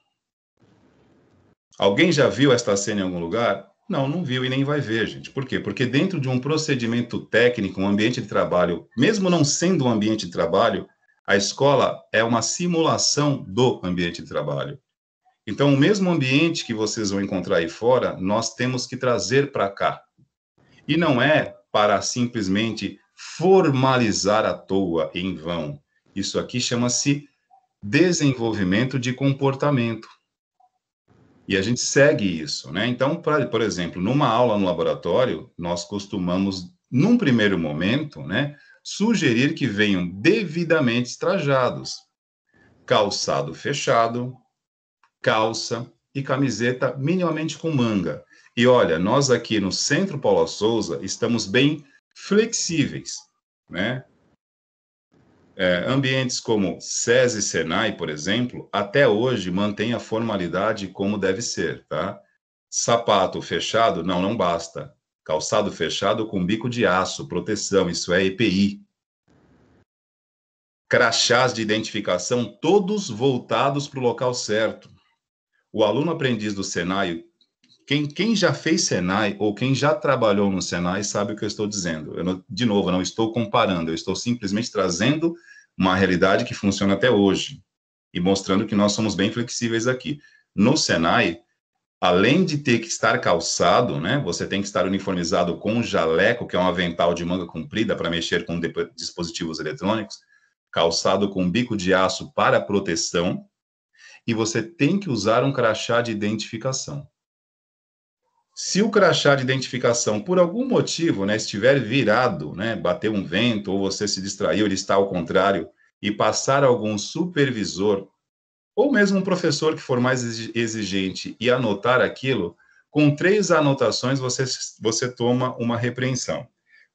S1: Alguém já viu esta cena em algum lugar? Não, não viu e nem vai ver, gente. Por quê? Porque dentro de um procedimento técnico, um ambiente de trabalho, mesmo não sendo um ambiente de trabalho, a escola é uma simulação do ambiente de trabalho. Então, o mesmo ambiente que vocês vão encontrar aí fora, nós temos que trazer para cá. E não é para simplesmente formalizar à toa, em vão. Isso aqui chama-se desenvolvimento de comportamento. E a gente segue isso, né? Então, por exemplo, numa aula no laboratório, nós costumamos, num primeiro momento, né, sugerir que venham devidamente trajados. Calçado fechado, calça e camiseta minimamente com manga. E olha, nós aqui no Centro Paulo Souza estamos bem flexíveis, né? Ambientes como SESI e Senai, por exemplo, até hoje mantém a formalidade como deve ser, tá? Sapato fechado, não basta. Calçado fechado com bico de aço, proteção, isso é EPI. Crachás de identificação, todos voltados para o local certo. O aluno aprendiz do Senai, quem já fez Senai ou quem já trabalhou no Senai sabe o que eu estou dizendo. De novo, não estou comparando, eu estou simplesmente trazendo uma realidade que funciona até hoje e mostrando que nós somos bem flexíveis aqui. No Senai, além de ter que estar calçado, né, você tem que estar uniformizado com jaleco, que é um avental de manga comprida para mexer com dispositivos eletrônicos, calçado com bico de aço para proteção, e você tem que usar um crachá de identificação. Se o crachá de identificação, por algum motivo, né, estiver virado, né, bater um vento, ou você se distraiu, ele está ao contrário, e passar algum supervisor, ou mesmo um professor que for mais exigente e anotar aquilo, com 3 anotações você toma uma repreensão.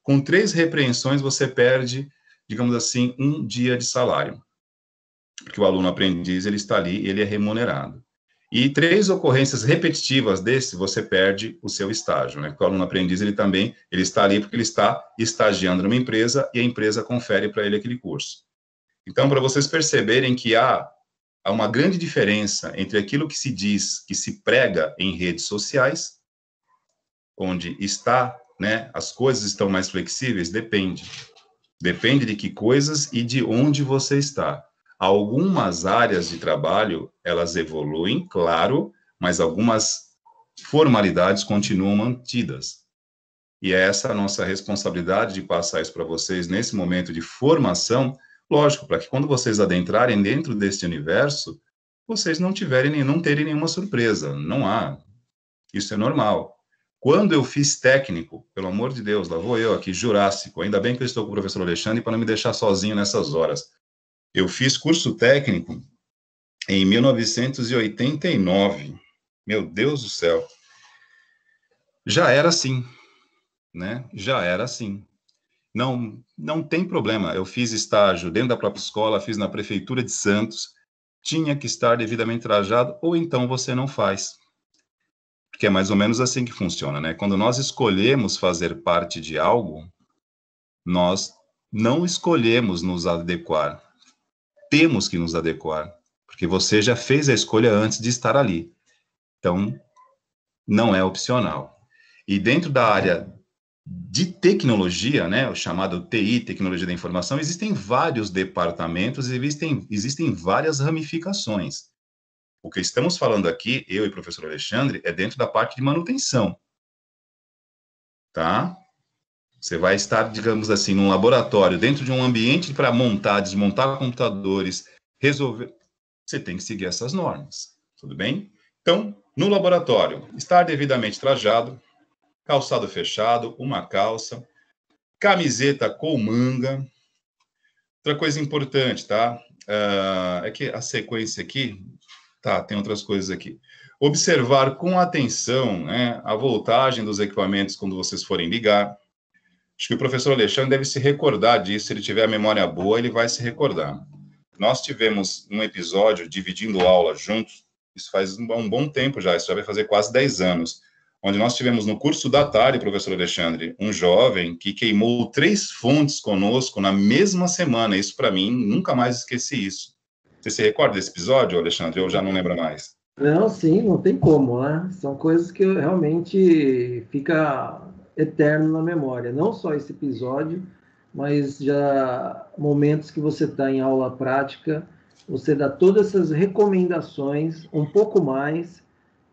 S1: Com 3 repreensões você perde, digamos assim, 1 dia de salário. Porque o aluno aprendiz, ele está ali, ele é remunerado. E 3 ocorrências repetitivas desse, você perde o seu estágio, né? Porque o aluno aprendiz, ele está ali porque ele está estagiando numa empresa e a empresa confere para ele aquele curso. Então, para vocês perceberem que há uma grande diferença entre aquilo que se diz, que se prega em redes sociais, onde está, né, as coisas estão mais flexíveis, depende. Depende de que coisas e de onde você está. Algumas áreas de trabalho, elas evoluem, claro, mas algumas formalidades continuam mantidas. E é essa a nossa responsabilidade de passar isso para vocês nesse momento de formação, lógico, para que quando vocês adentrarem dentro deste universo, vocês não terem nenhuma surpresa. Não há. Isso é normal. Quando eu fiz técnico, pelo amor de Deus, lá vou eu aqui, Jurássico, ainda bem que eu estou com o professor Alexandre para não me deixar sozinho nessas horas. Eu fiz curso técnico em 1989. Meu Deus do céu. Já era assim, né? Já era assim. Não tem problema. Eu fiz estágio dentro da própria escola, fiz na prefeitura de Santos, tinha que estar devidamente trajado, ou então você não faz. Porque é mais ou menos assim que funciona, né? Quando nós escolhemos fazer parte de algo, nós não escolhemos nos adequar. Temos que nos adequar, porque você já fez a escolha antes de estar ali. Então, não é opcional. E dentro da área de tecnologia, né, o chamado TI, Tecnologia da Informação, existem vários departamentos, existem várias ramificações. O que estamos falando aqui, eu e o professor Alexandre, é dentro da parte de manutenção, tá? Você vai estar, digamos assim, num laboratório, dentro de um ambiente para montar, desmontar computadores, resolver. Você tem que seguir essas normas, tudo bem? Então, no laboratório, estar devidamente trajado, calçado fechado, uma calça, camiseta com manga. Outra coisa importante, tá? É que a sequência aqui, tá, tem outras coisas aqui. Observar com atenção, né, a voltagem dos equipamentos quando vocês forem ligar. Acho que o professor Alexandre deve se recordar disso, se ele tiver a memória boa, ele vai se recordar. Nós tivemos um episódio dividindo aula juntos, isso faz um bom tempo já, isso já vai fazer quase 10 anos, onde nós tivemos no curso da tarde, professor Alexandre, um jovem que queimou 3 fontes conosco na mesma semana. Isso, para mim, nunca mais esqueci isso. Você se recorda desse episódio, Alexandre? Eu já não lembro mais.
S2: Não, sim, não tem como, né? São coisas que realmente fica eterno na memória. Não só esse episódio, mas já momentos que você está em aula prática, você dá todas essas recomendações, um pouco mais,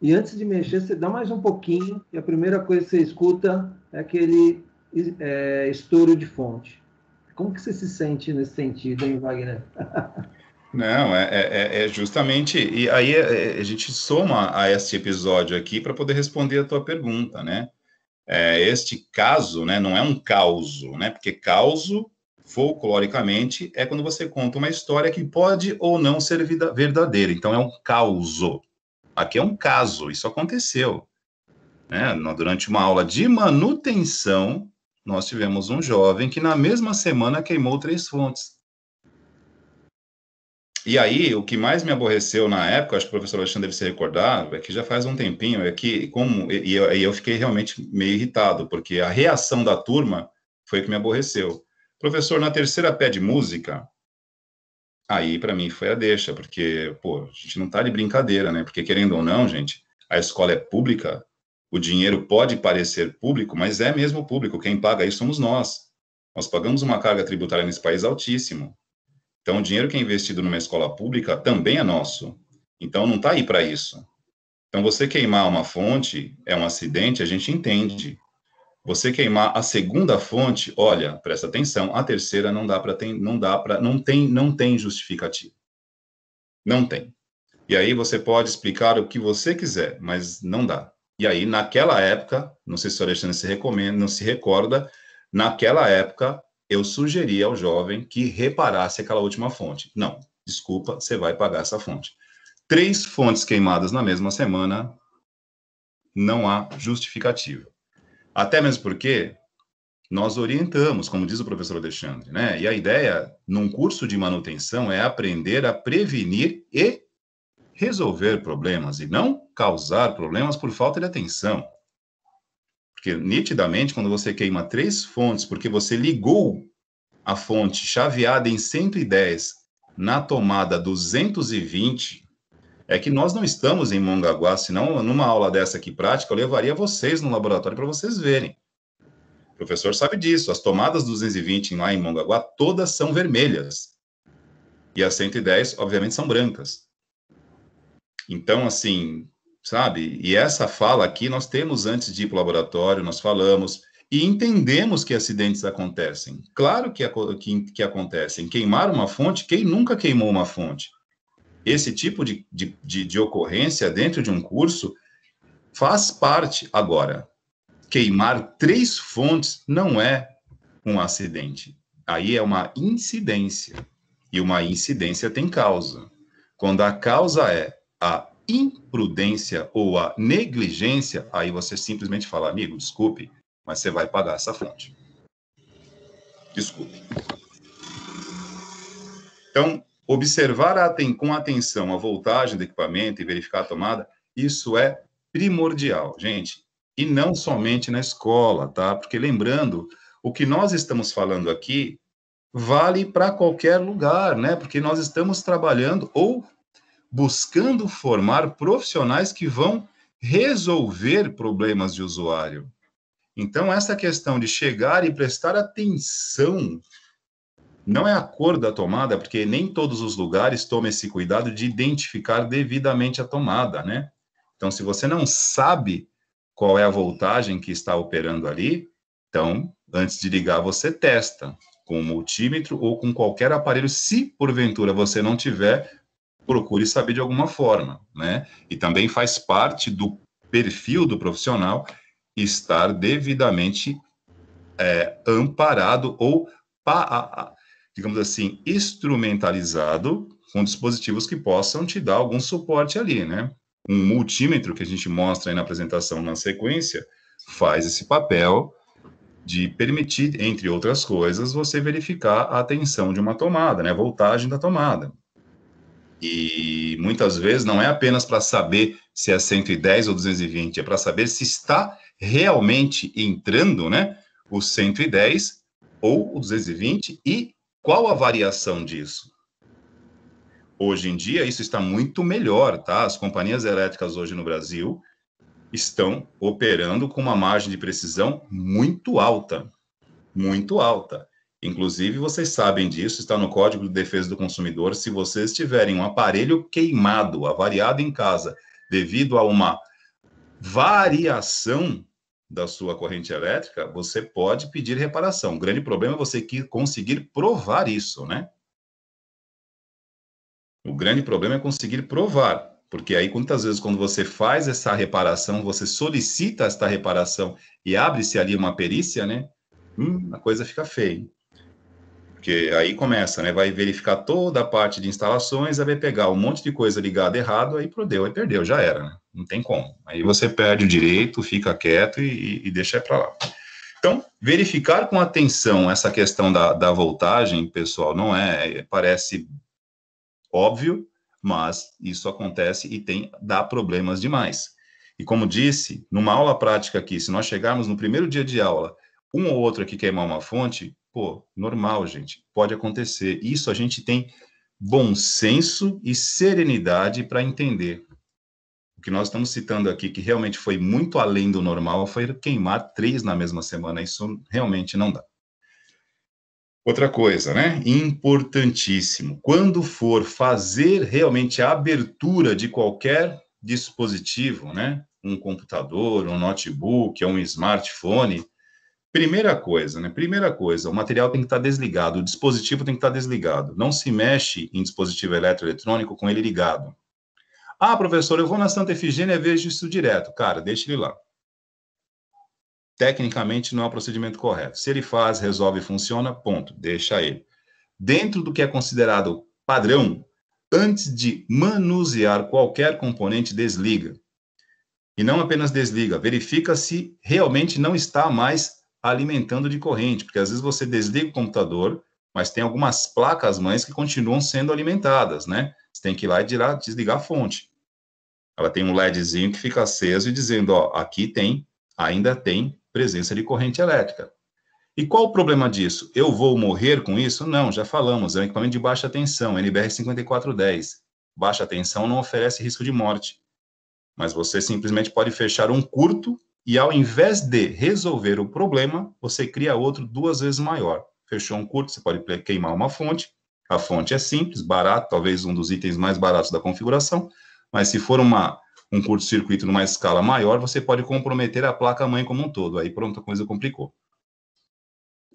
S2: e antes de mexer, você dá mais um pouquinho, e a primeira coisa que você escuta é aquele estouro de fonte. Como que você se sente nesse sentido, hein, Wagner?
S1: Não, é justamente. E aí a gente soma a este episódio aqui para poder responder a tua pergunta, né? Este caso, né, não é um causo, né? Porque causo, folcloricamente, é quando você conta uma história que pode ou não ser verdadeira. Então, é um causo. Aqui é um caso, isso aconteceu. Né? Durante uma aula de manutenção, nós tivemos um jovem que, na mesma semana, queimou 3 fontes. E aí, o que mais me aborreceu na época, acho que o professor Alexandre deve se recordar, é que já faz um tempinho, é que, eu fiquei realmente meio irritado, porque a reação da turma foi o que me aborreceu. Professor, na terceira pé de música, aí para mim foi a deixa, porque, pô, a gente não tá de brincadeira, né? Porque querendo ou não, gente, a escola é pública, o dinheiro pode parecer público, mas é mesmo público, quem paga isso somos nós. Nós pagamos uma carga tributária nesse país altíssimo. Então, o dinheiro que é investido numa escola pública também é nosso. Então, não está aí para isso. Então, você queimar uma fonte é um acidente, a gente entende. Você queimar a segunda fonte, olha, presta atenção, a terceira não dá para não tem justificativa. Não tem. E aí você pode explicar o que você quiser, mas não dá. E aí, naquela época, não sei se o Alexandre não se recorda, naquela época, eu sugeri ao jovem que reparasse aquela última fonte. Não, desculpa, você vai pagar essa fonte. 3 fontes queimadas na mesma semana, não há justificativa. Até mesmo porque nós orientamos, como diz o professor Alexandre, né? E a ideia, num curso de manutenção, é aprender a prevenir e resolver problemas, e não causar problemas por falta de atenção. Porque, nitidamente, quando você queima 3 fontes, porque você ligou a fonte chaveada em 110 na tomada 220, é que nós não estamos em Mongaguá, senão numa aula dessa aqui prática, eu levaria vocês no laboratório para vocês verem. O professor sabe disso, as tomadas 220 lá em Mongaguá, todas são vermelhas. E as 110, obviamente, são brancas. Então, assim, sabe? E essa fala aqui nós temos antes de ir para o laboratório, nós falamos e entendemos que acidentes acontecem. Claro que acontecem. Queimar uma fonte, quem nunca queimou uma fonte? Esse tipo de ocorrência dentro de um curso faz parte. Agora, queimar 3 fontes não é um acidente. Aí é uma incidência. E uma incidência tem causa. Quando a causa é a imprudência ou a negligência, aí você simplesmente fala, amigo, desculpe, mas você vai pagar essa fonte. Desculpe. Então, observar com atenção a voltagem do equipamento e verificar a tomada, isso é primordial, gente. E não somente na escola, tá? Porque lembrando, o que nós estamos falando aqui vale para qualquer lugar, né? Porque nós estamos trabalhando ou buscando formar profissionais que vão resolver problemas de usuário. Então, essa questão de chegar e prestar atenção não é a cor da tomada, porque nem todos os lugares tomam esse cuidado de identificar devidamente a tomada, né? Então, se você não sabe qual é a voltagem que está operando ali, então, antes de ligar, você testa com um multímetro ou com qualquer aparelho. Se, porventura, você não tiver, procure saber de alguma forma, né? E também faz parte do perfil do profissional estar devidamente amparado ou, digamos assim, instrumentalizado com dispositivos que possam te dar algum suporte ali, né? Um multímetro que a gente mostra aí na apresentação na sequência faz esse papel de permitir, entre outras coisas, você verificar a tensão de uma tomada, né? A voltagem da tomada. E muitas vezes não é apenas para saber se é 110 ou 220, é para saber se está realmente entrando, né, o 110 ou o 220 e qual a variação disso. Hoje em dia, isso está muito melhor, tá? As companhias elétricas hoje no Brasil estão operando com uma margem de precisão muito alta, muito alta. Inclusive, vocês sabem disso, está no Código de Defesa do Consumidor. Se vocês tiverem um aparelho queimado, avariado em casa, devido a uma variação da sua corrente elétrica, você pode pedir reparação. O grande problema é você conseguir provar isso, né? O grande problema é conseguir provar, porque aí, muitas vezes, quando você faz essa reparação, você solicita esta reparação e abre-se ali uma perícia, né? A coisa fica feia. Porque aí começa, né? Vai verificar toda a parte de instalações, aí vai pegar um monte de coisa ligada errado, aí perdeu, já era, né? Não tem como. Aí você perde o direito, fica quieto e deixa para lá. Então, verificar com atenção essa questão da voltagem, pessoal, não parece óbvio, mas isso acontece e dá problemas demais. E como disse, numa aula prática aqui, se nós chegarmos no primeiro dia de aula, um ou outro aqui queimar uma fonte, pô, normal, gente, pode acontecer. Isso a gente tem bom senso e serenidade para entender. O que nós estamos citando aqui, que realmente foi muito além do normal, foi queimar 3 na mesma semana. Isso realmente não dá. Outra coisa, né? Importantíssimo. Quando for fazer realmente a abertura de qualquer dispositivo, né, um computador, um notebook, um smartphone, primeira coisa, o material tem que estar desligado, o dispositivo tem que estar desligado. Não se mexe em dispositivo eletroeletrônico com ele ligado. Ah, professor, eu vou na Santa Efigênia e vejo isso direto. Cara, deixa ele lá. Tecnicamente não é o procedimento correto. Se ele faz, resolve e funciona, ponto, deixa ele. Dentro do que é considerado padrão, antes de manusear qualquer componente, desliga. E não apenas desliga, verifica se realmente não está mais alimentando de corrente, porque às vezes você desliga o computador, mas tem algumas placas-mães que continuam sendo alimentadas, né? Você tem que ir lá e desligar a fonte. Ela tem um LEDzinho que fica aceso e dizendo, ó, aqui ainda tem presença de corrente elétrica. E qual o problema disso? Eu vou morrer com isso? Não, já falamos, é um equipamento de baixa tensão, NBR 5410. Baixa tensão não oferece risco de morte, mas você simplesmente pode fechar um curto e ao invés de resolver o problema, você cria outro 2 vezes maior. Fechou um curto, você pode queimar uma fonte, a fonte é simples, barato, talvez um dos itens mais baratos da configuração, mas se for um curto-circuito numa escala maior, você pode comprometer a placa-mãe como um todo, aí pronto, a coisa complicou.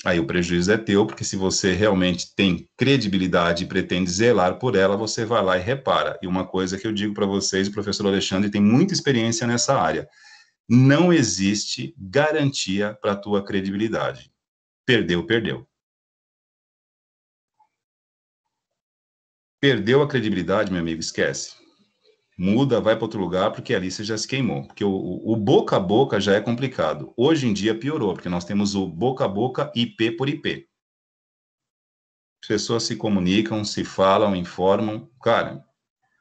S1: Aí o prejuízo é teu, porque se você realmente tem credibilidade e pretende zelar por ela, você vai lá e repara. E uma coisa que eu digo para vocês, o professor Alexandre tem muita experiência nessa área, não existe garantia para a tua credibilidade. Perdeu, perdeu. Perdeu a credibilidade, meu amigo, esquece. Muda, vai para outro lugar, porque ali você já se queimou. Porque o boca a boca já é complicado. Hoje em dia piorou, porque nós temos o boca a boca IP por IP. As pessoas se comunicam, se falam, informam. Cara,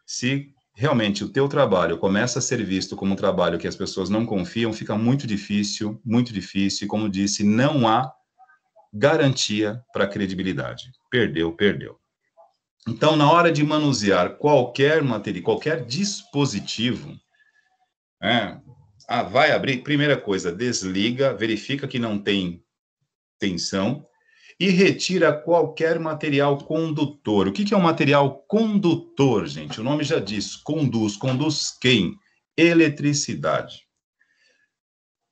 S1: se realmente o teu trabalho começa a ser visto como um trabalho que as pessoas não confiam, fica muito difícil, e como disse, não há garantia para credibilidade. Perdeu, perdeu. Então, na hora de manusear qualquer material, qualquer dispositivo, vai abrir, primeira coisa, desliga, verifica que não tem tensão e retira qualquer material condutor. O que é um material condutor, gente? O nome já diz, conduz. Conduz quem? Eletricidade.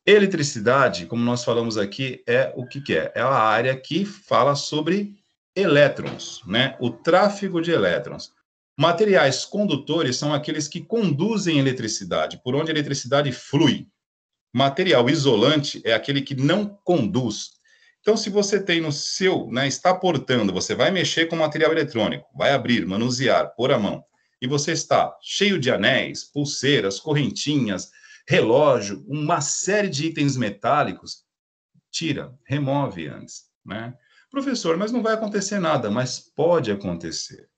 S1: Eletricidade, como nós falamos aqui, é o que é? É a área que fala sobre elétrons, né? O tráfego de elétrons. Materiais condutores são aqueles que conduzem eletricidade, por onde a eletricidade flui. Material isolante é aquele que não conduz. Então, se você tem no seu, está portando, você vai mexer com material eletrônico, vai abrir, manusear, pôr a mão, e você está cheio de anéis, pulseiras, correntinhas, relógio, uma série de itens metálicos, tira, remove antes, né? Professor, mas não vai acontecer nada, mas pode acontecer.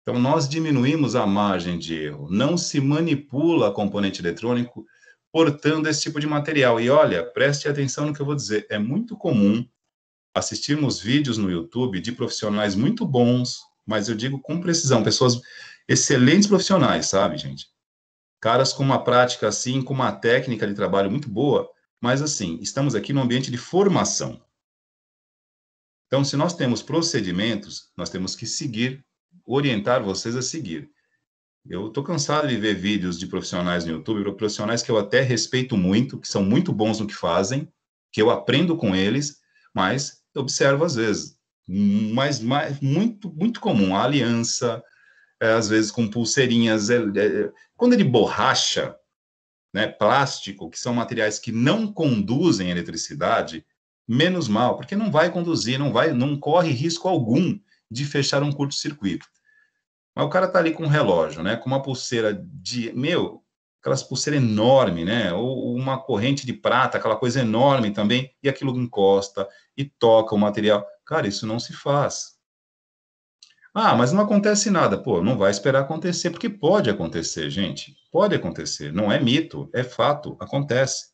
S1: Então, nós diminuímos a margem de erro. Não se manipula componente eletrônico portando esse tipo de material. E olha, preste atenção no que eu vou dizer. É muito comum assistirmos vídeos no YouTube de profissionais muito bons, mas eu digo com precisão, pessoas excelentes profissionais, sabe, gente? Caras com uma prática assim, com uma técnica de trabalho muito boa, mas assim, estamos aqui no ambiente de formação. Então, se nós temos procedimentos, nós temos que seguir, orientar vocês a seguir. Eu estou cansado de ver vídeos de profissionais no YouTube, profissionais que eu até respeito muito, que são muito bons no que fazem, que eu aprendo com eles, mas eu observo às vezes. Mas muito comum, a aliança, às vezes com pulseirinhas, quando ele borracha, né, plástico, que são materiais que não conduzem eletricidade, menos mal, porque não vai conduzir, não corre risco algum de fechar um curto-circuito. Mas o cara tá ali com um relógio, né, com uma pulseira aquelas pulseiras enormes, né, ou uma corrente de prata, aquela coisa enorme também, e aquilo encosta e toca o material. Cara, isso não se faz. Ah, mas não acontece nada. Pô, não vai esperar acontecer, porque pode acontecer, gente. Pode acontecer. Não é mito, é fato, acontece.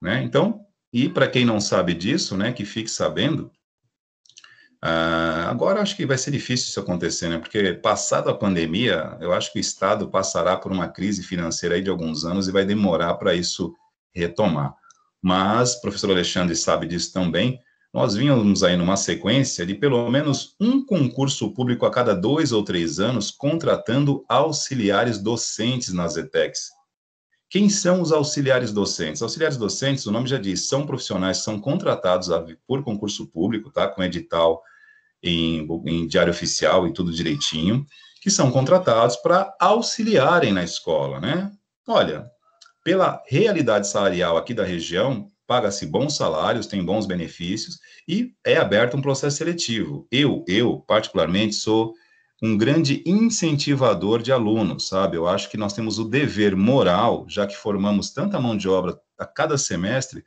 S1: Né? Então, e para quem não sabe disso, né, que fique sabendo, agora acho que vai ser difícil isso acontecer, né? Porque passado a pandemia, eu acho que o Estado passará por uma crise financeira aí de alguns anos e vai demorar para isso retomar. Mas, o professor Alexandre sabe disso também, nós vínhamos aí numa sequência de pelo menos um concurso público a cada 2 ou 3 anos contratando auxiliares docentes nas ETECs. Quem são os auxiliares docentes? Auxiliares docentes, o nome já diz, são profissionais que são contratados por concurso público, tá? Com edital em diário oficial e tudo direitinho, que são contratados para auxiliarem na escola, né? Olha, pela realidade salarial aqui da região, paga-se bons salários, tem bons benefícios e é aberto um processo seletivo. Eu particularmente, sou um grande incentivador de alunos, sabe? Eu acho que nós temos o dever moral, já que formamos tanta mão de obra a cada semestre,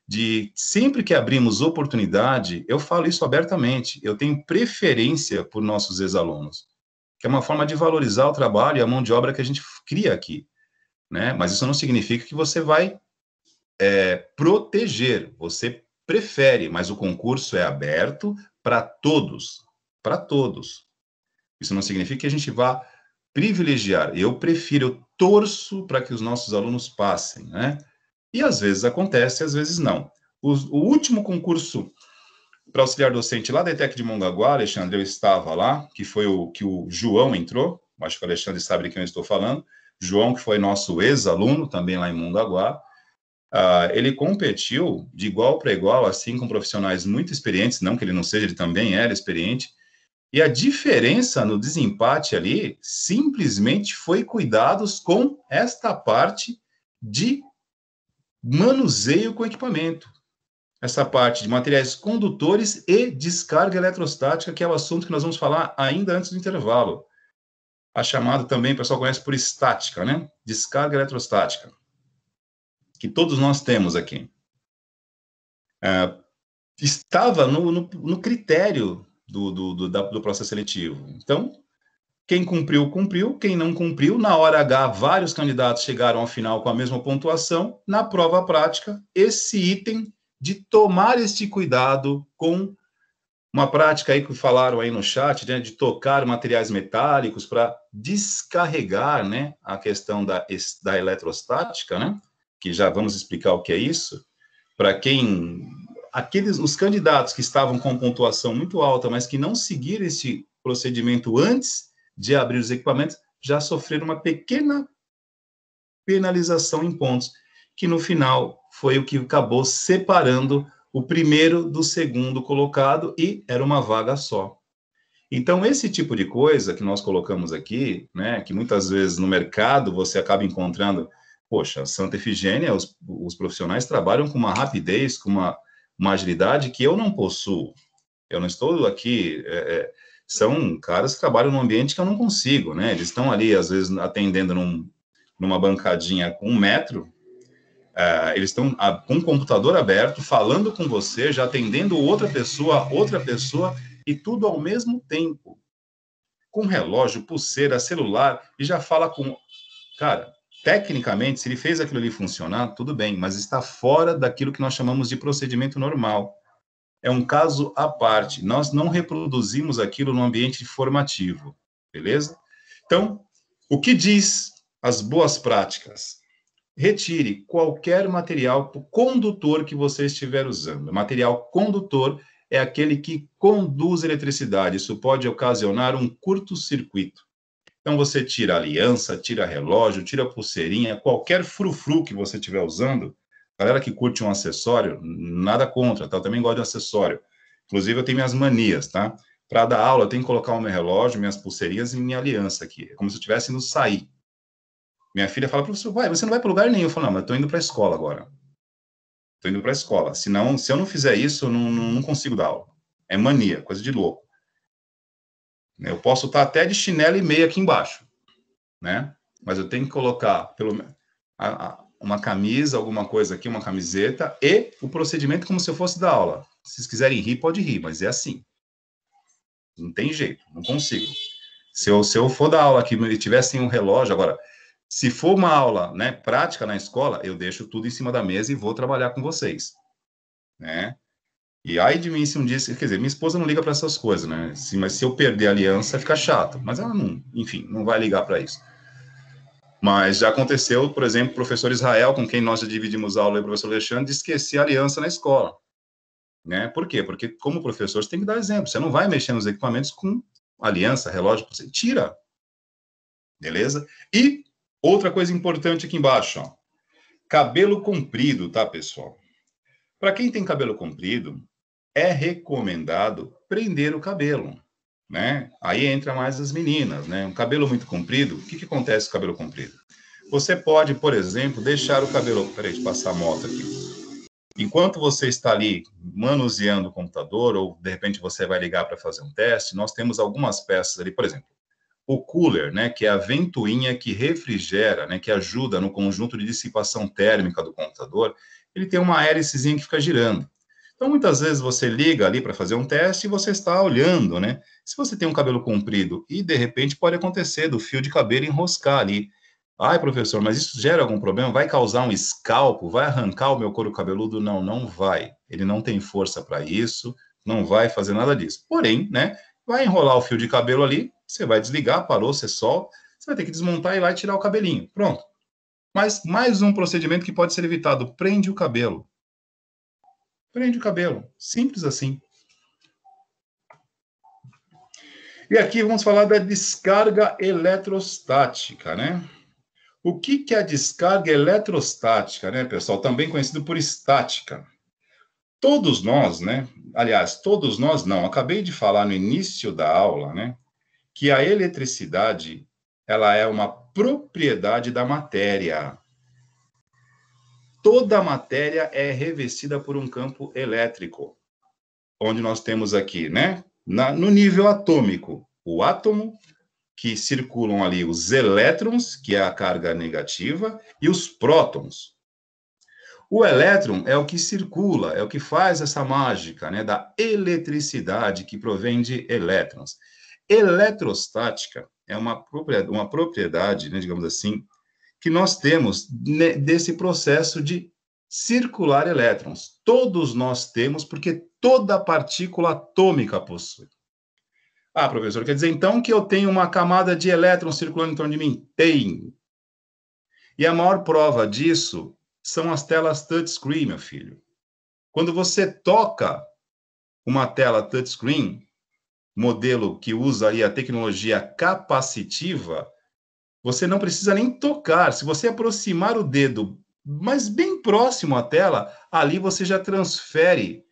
S1: de sempre que abrimos oportunidade, eu falo isso abertamente, eu tenho preferência por nossos ex-alunos, que é uma forma de valorizar o trabalho e a mão de obra que a gente cria aqui, né? Mas isso não significa que você vai proteger, você prefere, mas o concurso é aberto para todos, para todos. Isso não significa que a gente vá privilegiar. Eu prefiro, eu torço para que os nossos alunos passem, né? E às vezes acontece, às vezes não. O último concurso para auxiliar docente lá da ETEC de Mongaguá, Alexandre, eu estava lá, que foi o que o João entrou, acho que o Alexandre sabe de quem eu estou falando, João, que foi nosso ex-aluno, também lá em Mongaguá, ele competiu de igual para igual, assim, com profissionais muito experientes, não que ele não seja, ele também era experiente, e a diferença no desempate ali simplesmente foi cuidados com esta parte de manuseio com equipamento. Essa parte de materiais condutores e descarga eletrostática, que é o assunto que nós vamos falar ainda antes do intervalo. A chamada também, o pessoal conhece por estática, né? Descarga eletrostática, que todos nós temos aqui. Estava no critério do processo seletivo. Então, quem cumpriu, cumpriu. Quem não cumpriu, na hora H, vários candidatos chegaram ao final com a mesma pontuação. Na prova prática, esse item de tomar este cuidado com uma prática aí que falaram aí no chat, né, de tocar materiais metálicos para descarregar, né, a questão da eletrostática, né, que já vamos explicar o que é isso, para quem... os candidatos que estavam com pontuação muito alta, mas que não seguiram esse procedimento antes de abrir os equipamentos, já sofreram uma pequena penalização em pontos, que no final foi o que acabou separando o primeiro do segundo colocado, e era uma vaga só. Então, esse tipo de coisa que nós colocamos aqui, né, que muitas vezes no mercado você acaba encontrando, poxa, Santa Efigênia, os profissionais trabalham com uma rapidez, com uma agilidade que eu não possuo. Eu não estou aqui... são caras que trabalham num ambiente que eu não consigo, né? Eles estão ali, às vezes, atendendo numa bancadinha com 1 metro, eles estão com o computador aberto, falando com você, já atendendo outra pessoa, e tudo ao mesmo tempo. Com relógio, pulseira, celular, e já fala com... Cara, tecnicamente, se ele fez aquilo ali funcionar, tudo bem, mas está fora daquilo que nós chamamos de procedimento normal. É um caso à parte. Nós não reproduzimos aquilo no ambiente formativo, beleza? Então, o que diz as boas práticas? Retire qualquer material condutor que você estiver usando. Material condutor é aquele que conduz eletricidade. Isso pode ocasionar um curto-circuito. Então, você tira a aliança, tira relógio, tira a pulseirinha, qualquer frufru que você estiver usando. Galera que curte um acessório, nada contra, tá? Eu também gosto de acessório. Inclusive, eu tenho minhas manias, tá? Para dar aula, eu tenho que colocar o meu relógio, minhas pulseirinhas e minha aliança aqui. É como se eu estivesse indo sair. Minha filha fala, professor, você não vai para lugar nenhum. Eu falo, não, mas eu estou indo para a escola agora. Estou indo para a escola. Senão, se eu não fizer isso, eu não consigo dar aula. É mania, coisa de louco. Eu posso estar até de chinelo e meia aqui embaixo, né? Mas eu tenho que colocar pelo menos uma camisa, alguma coisa aqui, uma camiseta, e o procedimento como se eu fosse dar aula. Se vocês quiserem rir, pode rir, mas é assim. Não tem jeito, não consigo. Se eu for dar aula aqui e tiver sem um relógio, agora, se for uma aula, né, prática na escola, eu deixo tudo em cima da mesa e vou trabalhar com vocês, né? E aí de mim, se um dia, quer dizer, minha esposa não liga para essas coisas, né? Mas se eu perder a aliança, fica chato. Mas ela não, enfim, não vai ligar para isso. Mas já aconteceu, por exemplo, o professor Israel, com quem nós já dividimos aula, e o professor Alexandre, de esquecer a aliança na escola. né? Por quê? Porque, como professor, você tem que dar exemplo. Você não vai mexer nos equipamentos com aliança, relógio, você tira. Beleza? E outra coisa importante aqui embaixo, ó. Cabelo comprido, tá, pessoal? Para quem tem cabelo comprido, é recomendado prender o cabelo, né? Aí entra mais as meninas, né? Um cabelo muito comprido, o que acontece com o cabelo comprido? Você pode, por exemplo, deixar o cabelo... Peraí, deixa eu passar a moto aqui. Enquanto você está ali manuseando o computador, ou de repente você vai ligar para fazer um teste, nós temos algumas peças ali, por exemplo, o cooler, né, que é a ventoinha que refrigera, né, que ajuda no conjunto de dissipação térmica do computador, ele tem uma hélicezinha que fica girando. Então, muitas vezes você liga ali para fazer um teste e você está olhando, né? Se você tem um cabelo comprido e, de repente, pode acontecer do fio de cabelo enroscar ali. Ai, professor, mas isso gera algum problema? Vai causar um escalpo? Vai arrancar o meu couro cabeludo? Não, não vai. Ele não tem força para isso, não vai fazer nada disso. Porém, né, vai enrolar o fio de cabelo ali, você vai desligar, parou, você solta, você vai ter que desmontar e ir lá e tirar o cabelinho. Pronto. Mas mais um procedimento que pode ser evitado. Prende o cabelo. Prende o cabelo. Simples assim. E aqui vamos falar da descarga eletrostática, né? O que é a descarga eletrostática, né, pessoal? Também conhecido por estática. Todos nós, né? Aliás, todos nós não. Acabei de falar no início da aula, né? Que a eletricidade, ela é uma propriedade da matéria. Toda a matéria é revestida por um campo elétrico, onde nós temos aqui, né? No nível atômico, o átomo, que circulam ali os elétrons, que é a carga negativa, e os prótons. O elétron é o que circula, é o que faz essa mágica, né, da eletricidade que provém de elétrons. Eletrostática é uma propriedade, né, digamos assim, que nós temos desse processo de circular elétrons. Todos nós temos, porque toda partícula atômica possui. Ah, professor, quer dizer então que eu tenho uma camada de elétrons circulando em torno de mim? Tem. E a maior prova disso são as telas touchscreen, meu filho. Quando você toca uma tela touchscreen, modelo que usa aí a tecnologia capacitiva, você não precisa nem tocar. Se você aproximar o dedo, mas bem próximo à tela, ali você já transfere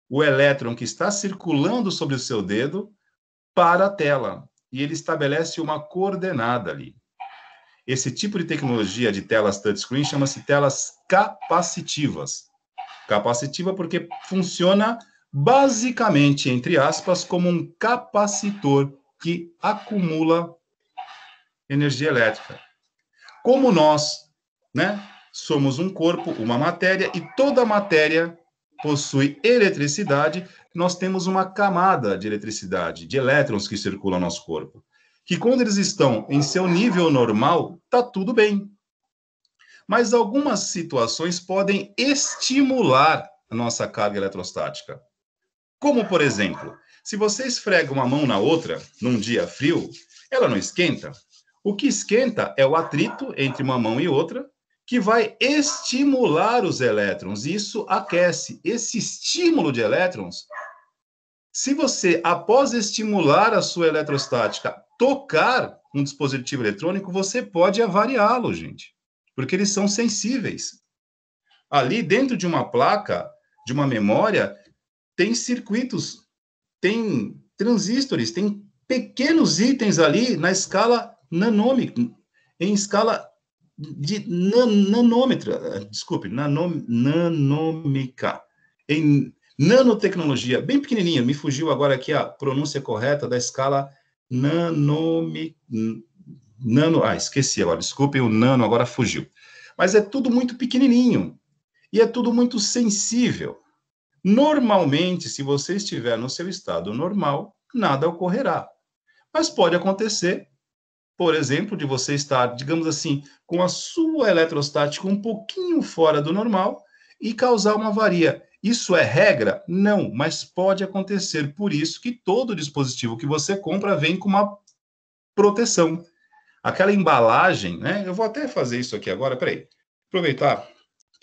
S1: o elétron que está circulando sobre o seu dedo para a tela. E ele estabelece uma coordenada ali. Esse tipo de tecnologia de telas touchscreen chama-se telas capacitivas. Capacitiva porque funciona basicamente, entre aspas, como um capacitor que acumula energia elétrica. Como nós, né, somos um corpo, uma matéria, e toda matéria possui eletricidade, nós temos uma camada de eletricidade, de elétrons que circulam no nosso corpo. Que quando eles estão em seu nível normal, tá tudo bem. Mas algumas situações podem estimular a nossa carga eletrostática. Como, por exemplo, se você esfrega uma mão na outra num dia frio, ela não esquenta. O que esquenta é o atrito entre uma mão e outra, que vai estimular os elétrons. Isso aquece. Esse estímulo de elétrons, se você, após estimular a sua eletrostática, tocar um dispositivo eletrônico, você pode avariá-lo, gente, porque eles são sensíveis. Ali dentro de uma placa, de uma memória, tem circuitos, tem transistores, tem pequenos itens ali na escala nanômica, em escala de nanômetra, desculpe, nanômica, em nanotecnologia, bem pequenininha, me fugiu agora aqui a pronúncia correta da escala esqueci agora, desculpe, o nano agora fugiu. Mas é tudo muito pequenininho e é tudo muito sensível. Normalmente, se você estiver no seu estado normal, nada ocorrerá. Mas pode acontecer, por exemplo, de você estar, digamos assim, com a sua eletrostática um pouquinho fora do normal e causar uma avaria. Isso é regra? Não, mas pode acontecer. Por isso que todo dispositivo que você compra vem com uma proteção. Aquela embalagem, né? Eu vou até fazer isso aqui agora, peraí. Aproveitar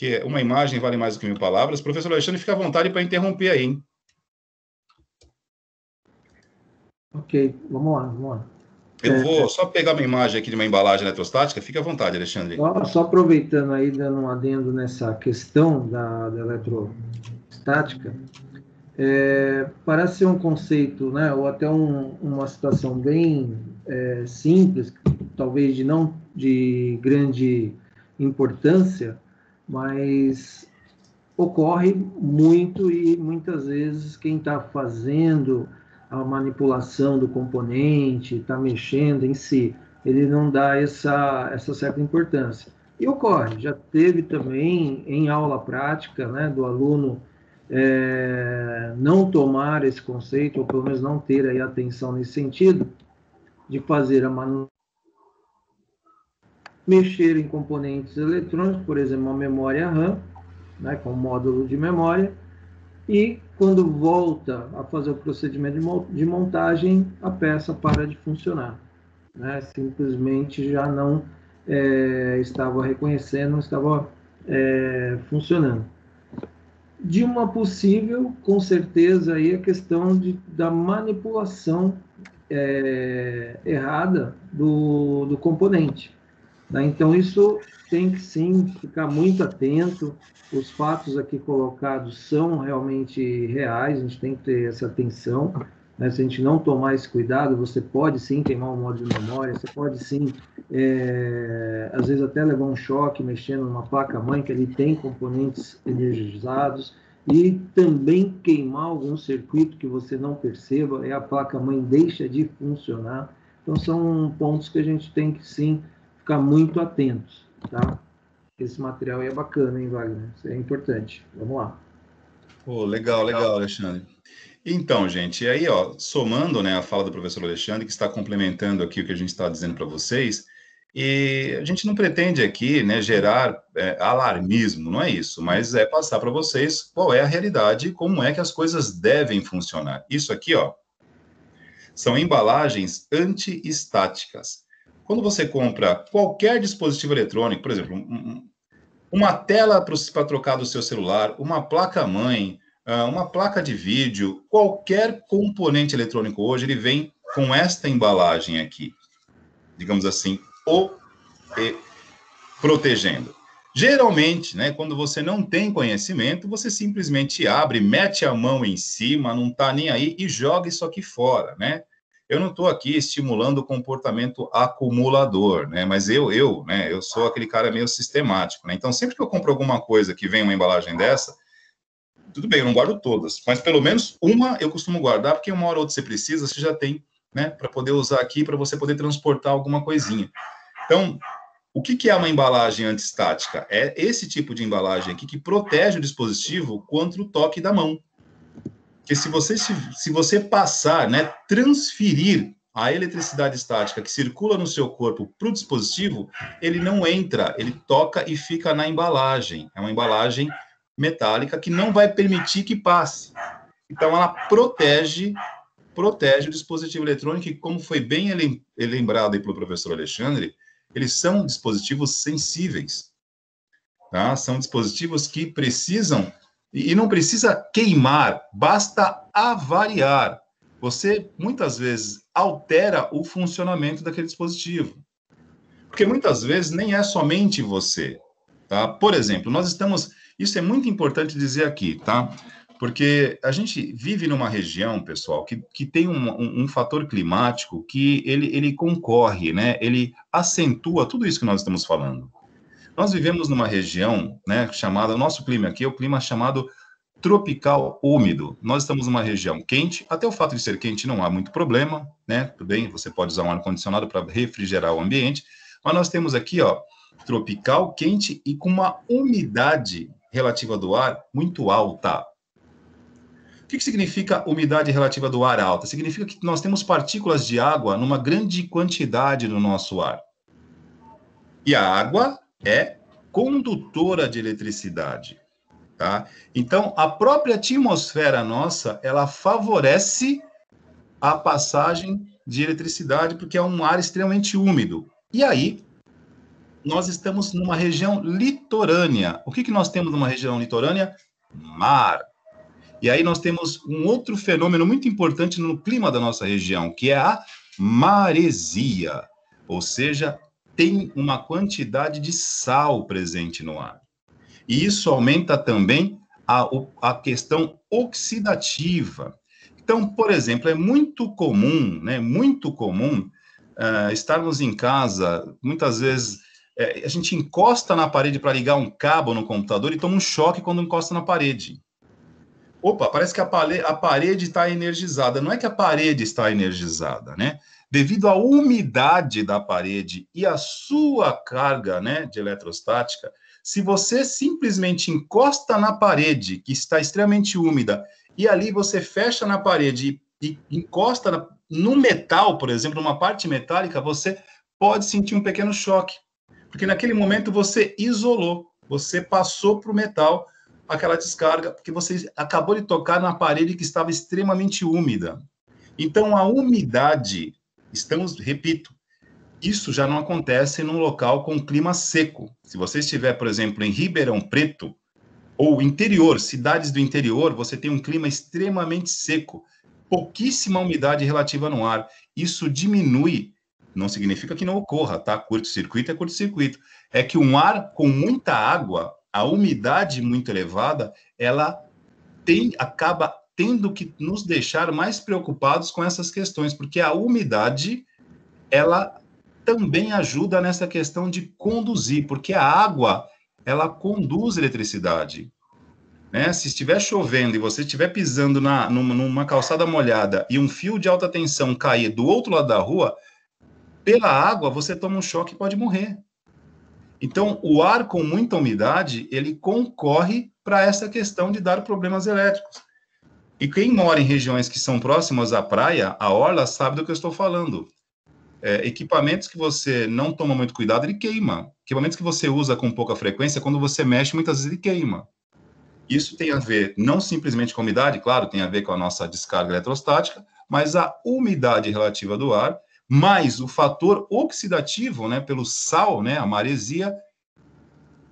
S1: que uma imagem vale mais do que 1000 palavras. Professor Alexandre, fica à vontade para interromper aí, hein?
S2: Ok, vamos lá, vamos lá.
S1: Eu vou só pegar uma imagem aqui de uma embalagem eletrostática. Fica à vontade, Alexandre.
S2: Só aproveitando aí, dando um adendo nessa questão da eletrostática, parece ser um conceito, né, ou até uma situação bem simples, talvez não de grande importância, mas ocorre muito e muitas vezes quem está fazendo a manipulação do componente, está mexendo em si, ele não dá essa certa importância. E ocorre, já teve também em aula prática, né, do aluno não tomar esse conceito, ou pelo menos não ter aí atenção nesse sentido, de fazer a manutenção, mexer em componentes eletrônicos, por exemplo, uma memória RAM, né, com módulo de memória, e quando volta a fazer o procedimento de montagem, a peça para de funcionar, né? Simplesmente já não estava reconhecendo, não estava funcionando. De uma possível, com certeza, aí a questão da manipulação errada do componente, né? Então, isso tem que, sim, ficar muito atento. Os fatos aqui colocados são realmente reais, a gente tem que ter essa atenção, né? Se a gente não tomar esse cuidado, você pode, sim, queimar um módulo de memória, você pode, sim, às vezes até levar um choque mexendo numa placa-mãe, que ali tem componentes energizados, e também queimar algum circuito que você não perceba, e a placa-mãe deixa de funcionar. Então, são pontos que a gente tem que, sim, ficar muito atentos, tá? Esse material aí é bacana, hein, Wagner? Isso é importante. Vamos lá.
S1: Pô, legal, legal, Alexandre. Então, gente, e aí, ó, somando, né, a fala do professor Alexandre, que está complementando aqui o que a gente está dizendo para vocês, e a gente não pretende aqui, né, gerar alarmismo, não é isso, mas é passar para vocês qual é a realidade e como é que as coisas devem funcionar. Isso aqui, ó, são embalagens anti-estáticas. Quando você compra qualquer dispositivo eletrônico, por exemplo, uma tela para trocar do seu celular, uma placa-mãe, uma placa de vídeo, qualquer componente eletrônico hoje, ele vem com esta embalagem aqui, digamos assim, protegendo. Geralmente, né, quando você não tem conhecimento, você simplesmente abre, mete a mão em cima, não está nem aí e joga isso aqui fora, né? Eu não estou aqui estimulando o comportamento acumulador, né? Mas eu sou aquele cara meio sistemático, né? Então, sempre que eu compro alguma coisa que vem uma embalagem dessa, tudo bem, eu não guardo todas, mas pelo menos uma eu costumo guardar, porque uma hora ou outra você precisa, você já tem, né, para poder usar aqui, para você poder transportar alguma coisinha. Então, o que é uma embalagem antistática? É esse tipo de embalagem aqui que protege o dispositivo contra o toque da mão. Porque se você passar, né, transferir a eletricidade estática que circula no seu corpo para o dispositivo, ele não entra, ele toca e fica na embalagem. É uma embalagem metálica que não vai permitir que passe. Então, ela protege o dispositivo eletrônico e, como foi bem lembrado aí pelo professor Alexandre, eles são dispositivos sensíveis, tá? São dispositivos que precisam, e não precisa queimar, basta avariar. Você, muitas vezes, altera o funcionamento daquele dispositivo. Porque, muitas vezes, nem é somente você, tá? Por exemplo, isso é muito importante dizer aqui, tá? Porque a gente vive numa região, pessoal, que tem um fator climático que ele concorre, né? Ele acentua tudo isso que nós estamos falando. Nós vivemos numa região, né, chamada, o nosso clima aqui é o clima chamado tropical úmido. Nós estamos numa região quente, até o fato de ser quente não há muito problema, né? Tudo bem, você pode usar um ar-condicionado para refrigerar o ambiente, mas nós temos aqui, ó, tropical, quente e com uma umidade relativa do ar muito alta. O que significa umidade relativa do ar alta? Significa que nós temos partículas de água numa grande quantidade no nosso ar. E a água é condutora de eletricidade, tá? Então, a própria atmosfera nossa, ela favorece a passagem de eletricidade, porque é um ar extremamente úmido. E aí, nós estamos numa região litorânea. O que nós temos numa região litorânea? Mar. E aí nós temos um outro fenômeno muito importante no clima da nossa região, que é a maresia, ou seja, tem uma quantidade de sal presente no ar. E isso aumenta também a questão oxidativa. Então, por exemplo, é muito comum, né, muito comum estarmos em casa, muitas vezes a gente encosta na parede para ligar um cabo no computador e toma um choque quando encosta na parede. Opa, parece que a parede está energizada. Não é que a parede está energizada, né? Devido à umidade da parede e à sua carga, né, de eletrostática, se você simplesmente encosta na parede, que está extremamente úmida, e ali você fecha na parede e encosta no metal, por exemplo, numa parte metálica, você pode sentir um pequeno choque. Porque naquele momento você isolou, você passou para o metal aquela descarga, porque você acabou de tocar na parede que estava extremamente úmida. Então, a umidade, repito, isso já não acontece num local com clima seco. Se você estiver, por exemplo, em Ribeirão Preto, ou interior, cidades do interior, você tem um clima extremamente seco, pouquíssima umidade relativa no ar. Isso diminui, não significa que não ocorra, tá? Curto-circuito é curto-circuito. É que um ar com muita água, a umidade muito elevada, ela acaba tendo que nos deixar mais preocupados com essas questões, porque a umidade, ela também ajuda nessa questão de conduzir, porque a água, ela conduz eletricidade. Né? Se estiver chovendo e você estiver pisando numa calçada molhada e um fio de alta tensão cair do outro lado da rua, pela água você toma um choque e pode morrer. Então, o ar com muita umidade, ele concorre para essa questão de dar problemas elétricos. E quem mora em regiões que são próximas à praia, à orla, sabe do que eu estou falando. Equipamentos que você não toma muito cuidado, ele queima. Equipamentos que você usa com pouca frequência, quando você mexe, muitas vezes ele queima. Isso tem a ver não simplesmente com a umidade, claro, tem a ver com a nossa descarga eletrostática, mas a umidade relativa do ar, mais o fator oxidativo, né, pelo sal, né, a maresia,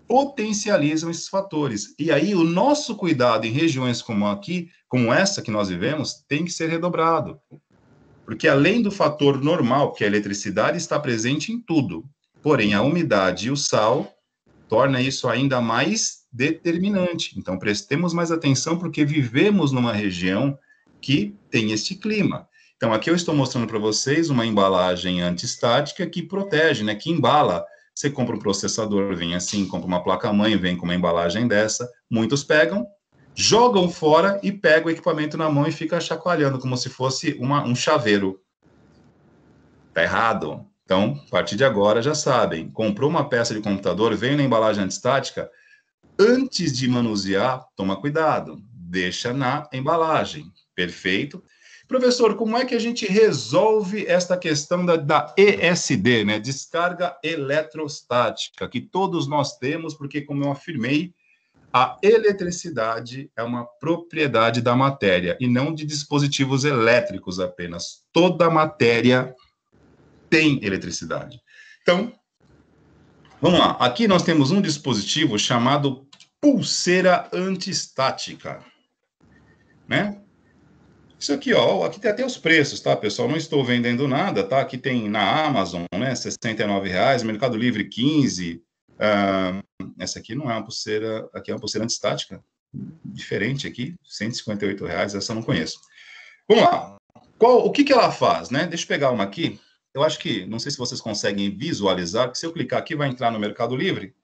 S1: potencializam esses fatores. E aí o nosso cuidado em regiões como essa que nós vivemos, tem que ser redobrado. Porque além do fator normal, que a eletricidade está presente em tudo, porém a umidade e o sal torna isso ainda mais determinante. Então prestemos mais atenção porque vivemos numa região que tem este clima. Então aqui eu estou mostrando para vocês uma embalagem antiestática que protege, né, que embala. Você compra um processador, vem assim, compra uma placa-mãe, vem com uma embalagem dessa, muitos pegam, jogam fora e pegam o equipamento na mão e fica chacoalhando, como se fosse um chaveiro. Tá errado. Então, a partir de agora, já sabem, comprou uma peça de computador, veio na embalagem antiestática, antes de manusear, toma cuidado, deixa na embalagem. Perfeito? Professor, como é que a gente resolve esta questão da ESD, né? Descarga eletrostática, que todos nós temos, porque, como eu afirmei, a eletricidade é uma propriedade da matéria e não de dispositivos elétricos apenas. Toda matéria tem eletricidade. Então, vamos lá. Aqui nós temos um dispositivo chamado pulseira antiestática, né? Isso aqui, ó, aqui tem até os preços, tá, pessoal? Não estou vendendo nada, tá? Aqui tem na Amazon, né, R$69, Mercado Livre, 15. Essa aqui não é uma pulseira, aqui é uma pulseira antiestática, diferente aqui, R$158, essa eu não conheço. Vamos lá. O que ela faz, né? Deixa eu pegar uma aqui. Eu acho que, não sei se vocês conseguem visualizar, que se eu clicar aqui, vai entrar no Mercado Livre.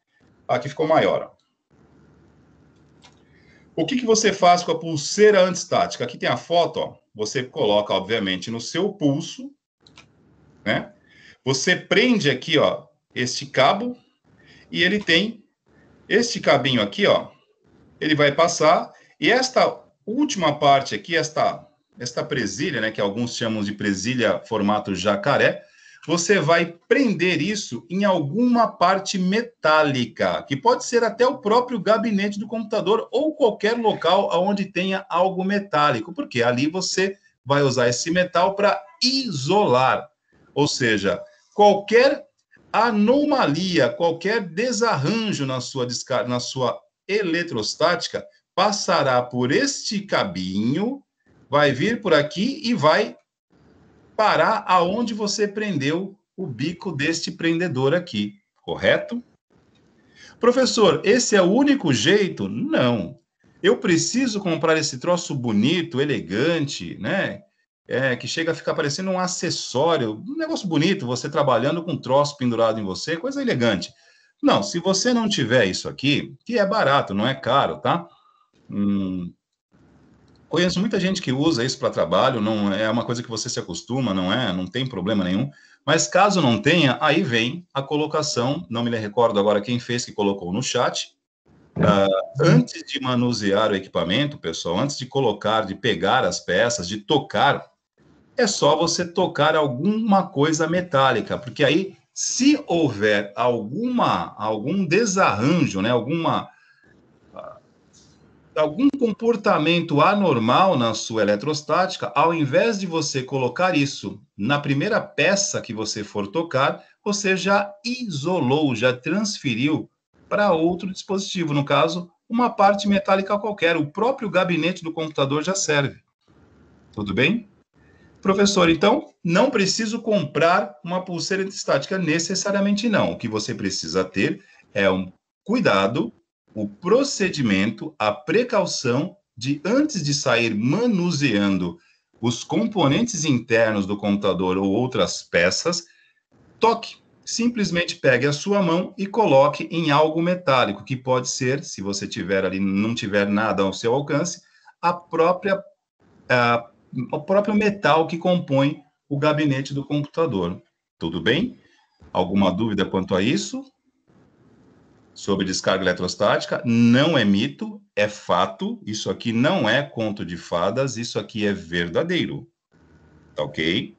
S1: Aqui ficou maior, ó. O que você faz com a pulseira antiestática? Aqui tem a foto, ó. Você coloca, obviamente, no seu pulso, né? Você prende aqui, ó, este cabo, e ele tem este cabinho aqui, ó. Ele vai passar, e esta última parte aqui, esta presilha, né, que alguns chamam de presilha formato jacaré, você vai prender isso em alguma parte metálica, que pode ser até o próprio gabinete do computador ou qualquer local onde tenha algo metálico, porque ali você vai usar esse metal para isolar. Ou seja, qualquer anomalia, qualquer desarranjo na sua eletrostática, passará por este cabinho, vai vir por aqui e vai parar aonde você prendeu o bico deste prendedor aqui, correto? Professor, esse é o único jeito? Não. Eu preciso comprar esse troço bonito, elegante, né? Que chega a ficar parecendo um acessório, um negócio bonito, você trabalhando com um troço pendurado em você, coisa elegante. Não, se você não tiver isso aqui, que é barato, não é caro, tá? Conheço muita gente que usa isso para trabalho, não é uma coisa que você se acostuma, não tem problema nenhum. Mas caso não tenha, aí vem a colocação, não me recordo agora quem fez que colocou no chat. Antes de manusear o equipamento, pessoal, antes de colocar, de pegar as peças, de tocar, é só você tocar alguma coisa metálica, porque aí, se houver algum desarranjo, né, algum comportamento anormal na sua eletrostática, ao invés de você colocar isso na primeira peça que você for tocar, você já isolou, já transferiu para outro dispositivo, no caso, uma parte metálica qualquer, o próprio gabinete do computador já serve. Tudo bem? Professor, então, não preciso comprar uma pulseira eletrostática necessariamente não. O que você precisa ter é um cuidado, o procedimento, a precaução de, antes de sair manuseando os componentes internos do computador ou outras peças, toque. Simplesmente pegue a sua mão e coloque em algo metálico, que pode ser, se você tiver ali, não tiver nada ao seu alcance, o próprio metal que compõe o gabinete do computador. Tudo bem? Alguma dúvida quanto a isso? Sobre descarga eletrostática? Não é mito, é fato. Isso aqui não é conto de fadas, isso aqui é verdadeiro. Tá ok?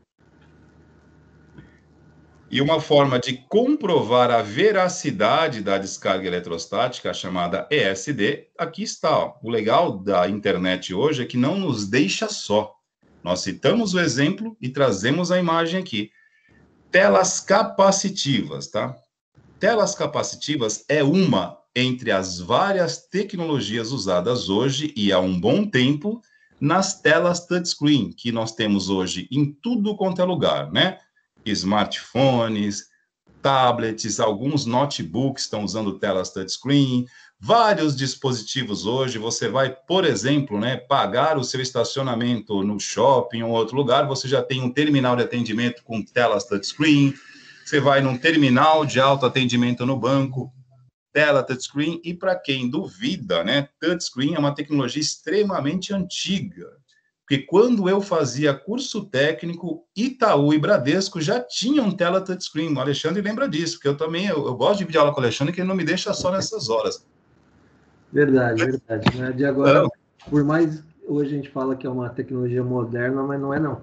S1: E uma forma de comprovar a veracidade da descarga eletrostática, chamada ESD, aqui está. Ó. O legal da internet hoje é que não nos deixa só. Nós citamos o exemplo e trazemos a imagem aqui. Telas capacitivas, tá? Telas capacitivas é uma entre as várias tecnologias usadas hoje e há um bom tempo nas telas touchscreen que nós temos hoje em tudo quanto é lugar, né? Smartphones, tablets, alguns notebooks estão usando telas touchscreen, vários dispositivos hoje, você vai, por exemplo, né, pagar o seu estacionamento no shopping ou outro lugar, você já tem um terminal de atendimento com telas touchscreen, você vai num terminal de autoatendimento no banco, tela touchscreen, e para quem duvida, né, touchscreen é uma tecnologia extremamente antiga, porque quando eu fazia curso técnico, Itaú e Bradesco já tinham tela touchscreen. O Alexandre lembra disso, porque eu também eu gosto de dividir aula com o Alexandre, que ele não me deixa só nessas horas.
S2: Verdade, verdade. Né? De agora, por mais hoje a gente fala que é uma tecnologia moderna, mas não é não.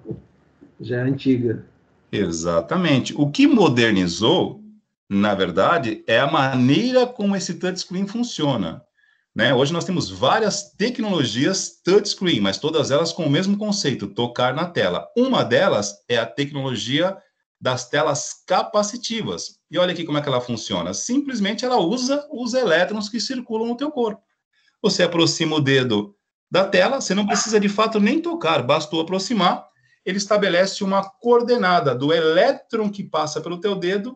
S2: Já é antiga.
S1: Exatamente. O que modernizou, na verdade, é a maneira como esse touchscreen funciona. Né? Hoje nós temos várias tecnologias touchscreen, mas todas elas com o mesmo conceito, tocar na tela. Uma delas é a tecnologia das telas capacitivas. E olha aqui como é que ela funciona. Simplesmente ela usa os elétrons que circulam no teu corpo. Você aproxima o dedo da tela, você não precisa de fato nem tocar, basta aproximar, ele estabelece uma coordenada do elétron que passa pelo teu dedo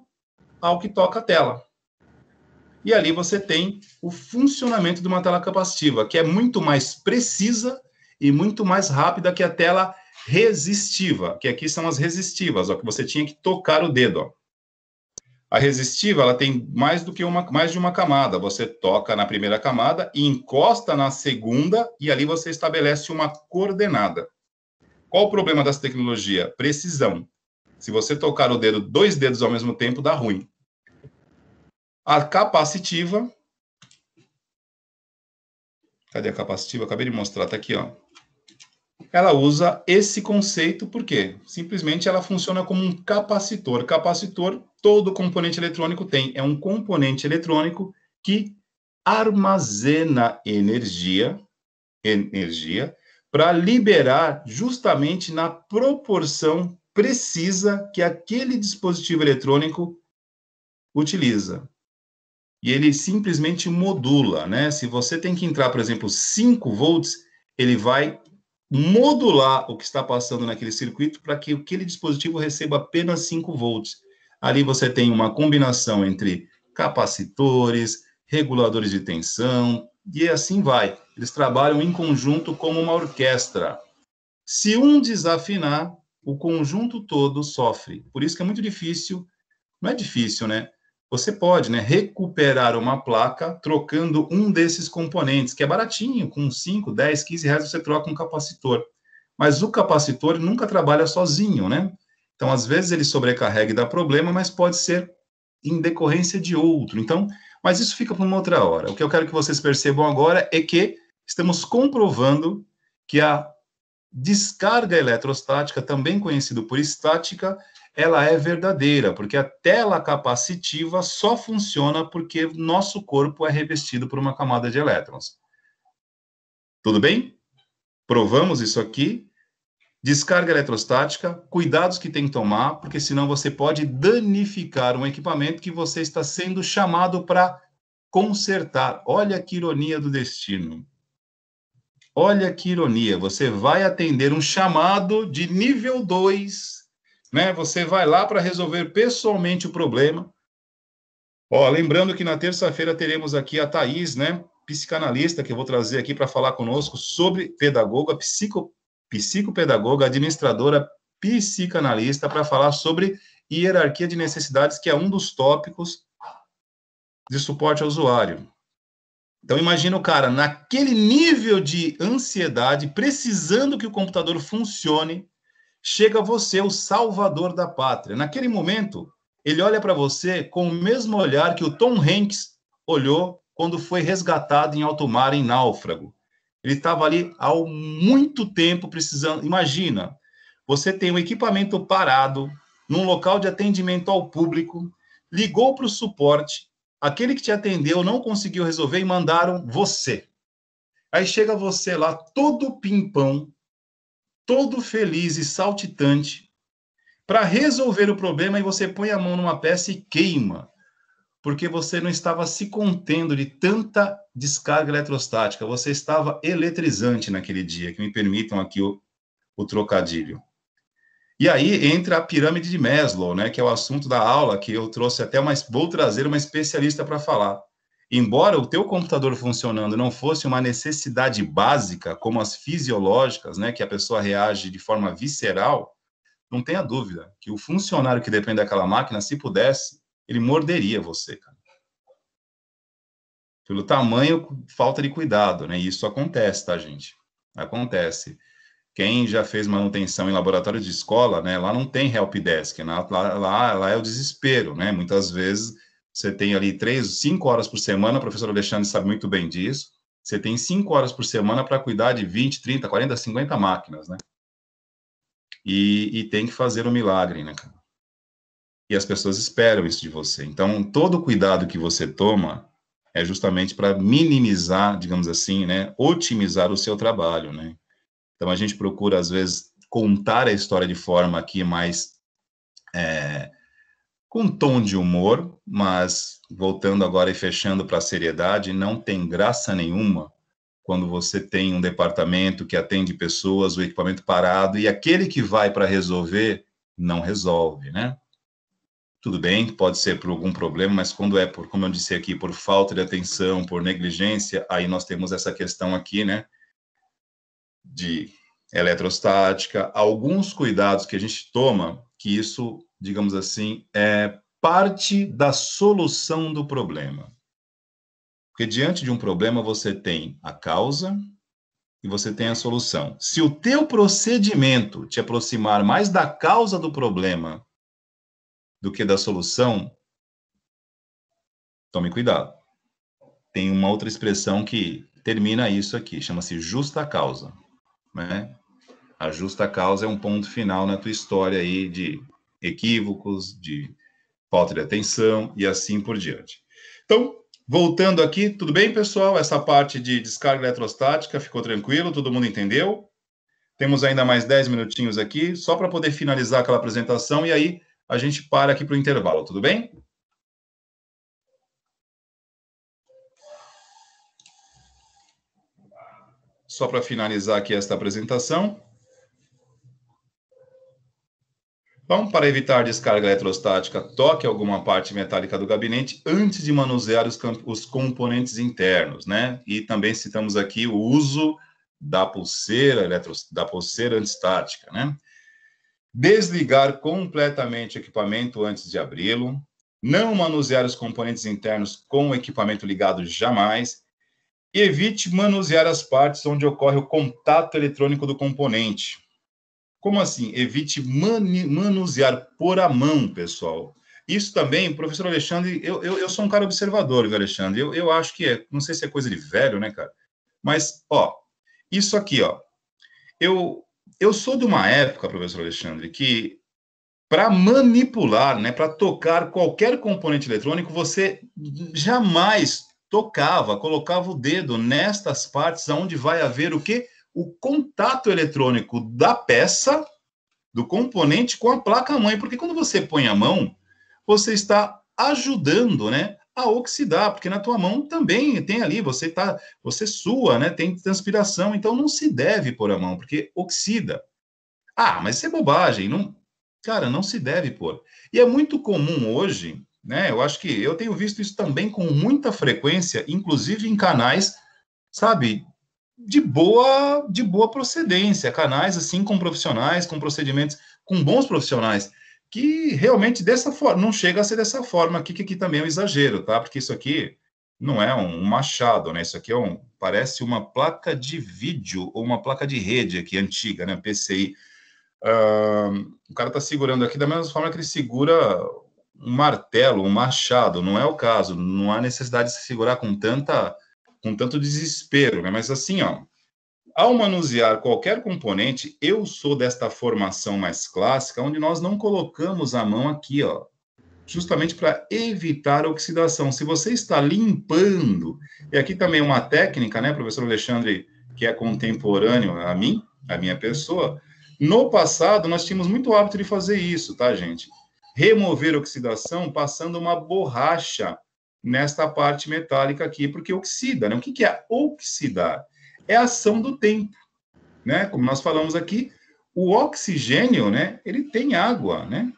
S1: ao que toca a tela. E ali você tem o funcionamento de uma tela capacitiva, que é muito mais precisa e muito mais rápida que a tela resistiva, que aqui são as resistivas, ó, que você tinha que tocar o dedo. Ó. A resistiva, ela tem mais de uma camada. Você toca na primeira camada e encosta na segunda, e ali você estabelece uma coordenada. Qual o problema dessa tecnologia? Precisão. Se você tocar o dedo, 2 dedos ao mesmo tempo, dá ruim. A capacitiva... Cadê a capacitiva? Acabei de mostrar, tá aqui, ó. Ela usa esse conceito, por quê? Simplesmente ela funciona como um capacitor. Capacitor, todo componente eletrônico tem. É um componente eletrônico que armazena energia para liberar justamente na proporção precisa que aquele dispositivo eletrônico utiliza. E ele simplesmente modula, né? Se você tem que entrar, por exemplo, 5 volts, ele vai modular o que está passando naquele circuito para que aquele dispositivo receba apenas 5 volts. Ali você tem uma combinação entre capacitores, reguladores de tensão, e assim vai. Eles trabalham em conjunto como uma orquestra. Se um desafinar, o conjunto todo sofre. Por isso que é muito difícil, não é difícil, né? Você pode, né, recuperar uma placa trocando um desses componentes, que é baratinho, com 5, 10, 15 reais você troca um capacitor. Mas o capacitor nunca trabalha sozinho, né? Então, às vezes ele sobrecarrega e dá problema, mas pode ser em decorrência de outro. Então, mas isso fica para uma outra hora. O que eu quero que vocês percebam agora é que estamos comprovando que a descarga eletrostática, também conhecido por estática, ela é verdadeira, porque a tela capacitiva só funciona porque nosso corpo é revestido por uma camada de elétrons. Tudo bem? Provamos isso aqui. Descarga eletrostática, cuidados que tem que tomar, porque senão você pode danificar um equipamento que você está sendo chamado para consertar. Olha que ironia do destino. Olha que ironia, você vai atender um chamado de nível 2, né? Você vai lá para resolver pessoalmente o problema. Ó, lembrando que na terça-feira teremos aqui a Thaís, né? Psicanalista, que eu vou trazer aqui para falar conosco sobre pedagoga, psicopedagoga, administradora, psicanalista, para falar sobre hierarquia de necessidades, que é um dos tópicos de suporte ao usuário. Então, imagina o cara naquele nível de ansiedade, precisando que o computador funcione, chega você, o salvador da pátria. Naquele momento, ele olha para você com o mesmo olhar que o Tom Hanks olhou quando foi resgatado em alto mar, em Náufrago. Ele estava ali há muito tempo precisando. Imagina, você tem um equipamento parado, num local de atendimento ao público, ligou para o suporte, aquele que te atendeu não conseguiu resolver e mandaram você. Aí chega você lá, todo pimpão, todo feliz e saltitante, para resolver o problema, e você põe a mão numa peça e queima, porque você não estava se contendo de tanta descarga eletrostática, você estava eletrizante naquele dia, que me permitam aqui o trocadilho. E aí entra a pirâmide de Maslow, né, que é o assunto da aula, que eu trouxe até, mas vou trazer uma especialista para falar. Embora o teu computador funcionando não fosse uma necessidade básica, como as fisiológicas, né, que a pessoa reage de forma visceral, não tenha dúvida que o funcionário que depende daquela máquina, se pudesse, ele morderia você, cara. Pelo tamanho, falta de cuidado, né? E isso acontece, tá, gente? Acontece. Quem já fez manutenção em laboratório de escola, né? Lá não tem helpdesk, né? Lá é o desespero, né? Muitas vezes você tem ali 3, 5 horas por semana, o professor Alexandre sabe muito bem disso. Você tem 5 horas por semana para cuidar de 20, 30, 40, 50 máquinas, né? E tem que fazer um milagre, né, cara? E as pessoas esperam isso de você. Então, todo o cuidado que você toma é justamente para minimizar, digamos assim, né? Otimizar o seu trabalho, né? Então, a gente procura, às vezes, contar a história de forma aqui mais com tom de humor, mas voltando agora e fechando para a seriedade, não tem graça nenhuma quando você tem um departamento que atende pessoas, o equipamento parado, e aquele que vai para resolver, não resolve, né? Tudo bem, pode ser por algum problema, mas quando é por, como eu disse aqui, por falta de atenção, por negligência, aí nós temos essa questão aqui, né? De eletrostática, alguns cuidados que a gente toma, que isso, digamos assim, é parte da solução do problema. Porque diante de um problema você tem a causa e você tem a solução. Se o teu procedimento te aproximar mais da causa do problema do que da solução, tome cuidado. Tem uma outra expressão que termina isso aqui, chama-se justa causa, né? A justa causa é um ponto final na tua história aí de equívocos, de falta de atenção e assim por diante. Então, voltando aqui, tudo bem, pessoal? Essa parte de descarga eletrostática ficou tranquilo? Todo mundo entendeu? Temos ainda mais 10 minutinhos aqui, só para poder finalizar aquela apresentação, e aí a gente para aqui para o intervalo, tudo bem? só para finalizar aqui esta apresentação. Então, para evitar descarga eletrostática, toque alguma parte metálica do gabinete antes de manusear os componentes internos, né? E também citamos aqui o uso da pulseira, da pulseira antistática, né? Desligar completamente o equipamento antes de abri-lo. Não manusear os componentes internos com o equipamento ligado jamais. Evite manusear as partes onde ocorre o contato eletrônico do componente. Como assim? Evite manusear por a mão, pessoal. Isso também, professor Alexandre, eu sou um cara observador, viu, Alexandre? Eu acho que não sei se é coisa de velho, né, cara? Mas, ó, isso aqui, ó. Eu sou de uma época, professor Alexandre, que para manipular, né, para tocar qualquer componente eletrônico, você jamais colocava o dedo nestas partes onde vai haver o quê? O contato eletrônico da peça, do componente com a placa-mãe, porque quando você põe a mão, você está ajudando, né, a oxidar, porque na tua mão também tem ali, você sua, né, tem transpiração, então não se deve pôr a mão, porque oxida. Ah, mas isso é bobagem, não, cara, não se deve pôr. E é muito comum hoje, né, eu acho que eu tenho visto isso também com muita frequência, inclusive em canais, sabe, de boa procedência, canais assim com profissionais, com procedimentos, com bons profissionais, que realmente dessa forma, não chega a ser dessa forma aqui, que aqui também é um exagero, tá? Porque isso aqui não é um machado, né? Isso aqui parece uma placa de vídeo ou uma placa de rede aqui, antiga, né? PCI. O cara tá segurando aqui da mesma forma que ele segura um martelo, um machado, não é o caso, não há necessidade de se segurar com tanto desespero, né? Mas assim, ó, ao manusear qualquer componente, eu sou desta formação mais clássica, onde nós não colocamos a mão aqui, ó, justamente para evitar a oxidação. Se você está limpando, e aqui também uma técnica, né, professor Alexandre, que é contemporâneo a mim, a minha pessoa, no passado nós tínhamos muito hábito de fazer isso, tá, gente? Remover a oxidação passando uma borracha nesta parte metálica aqui, porque oxida, né? O que é oxidar? É a ação do tempo, né? Como nós falamos aqui, o oxigênio, né? Ele tem água, né?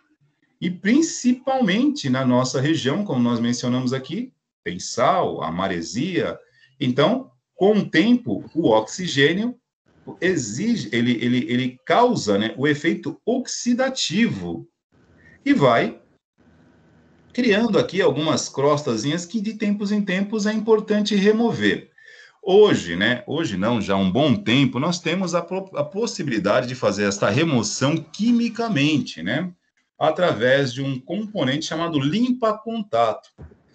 S1: E principalmente na nossa região, como nós mencionamos aqui, tem sal, a maresia. Então, com o tempo, o oxigênio ele causa, né, o efeito oxidativo e vai criando aqui algumas crostazinhas que de tempos em tempos é importante remover. Hoje, né? Hoje não, já há um bom tempo, nós temos a possibilidade de fazer esta remoção quimicamente, né? Através de um componente chamado limpa-contato.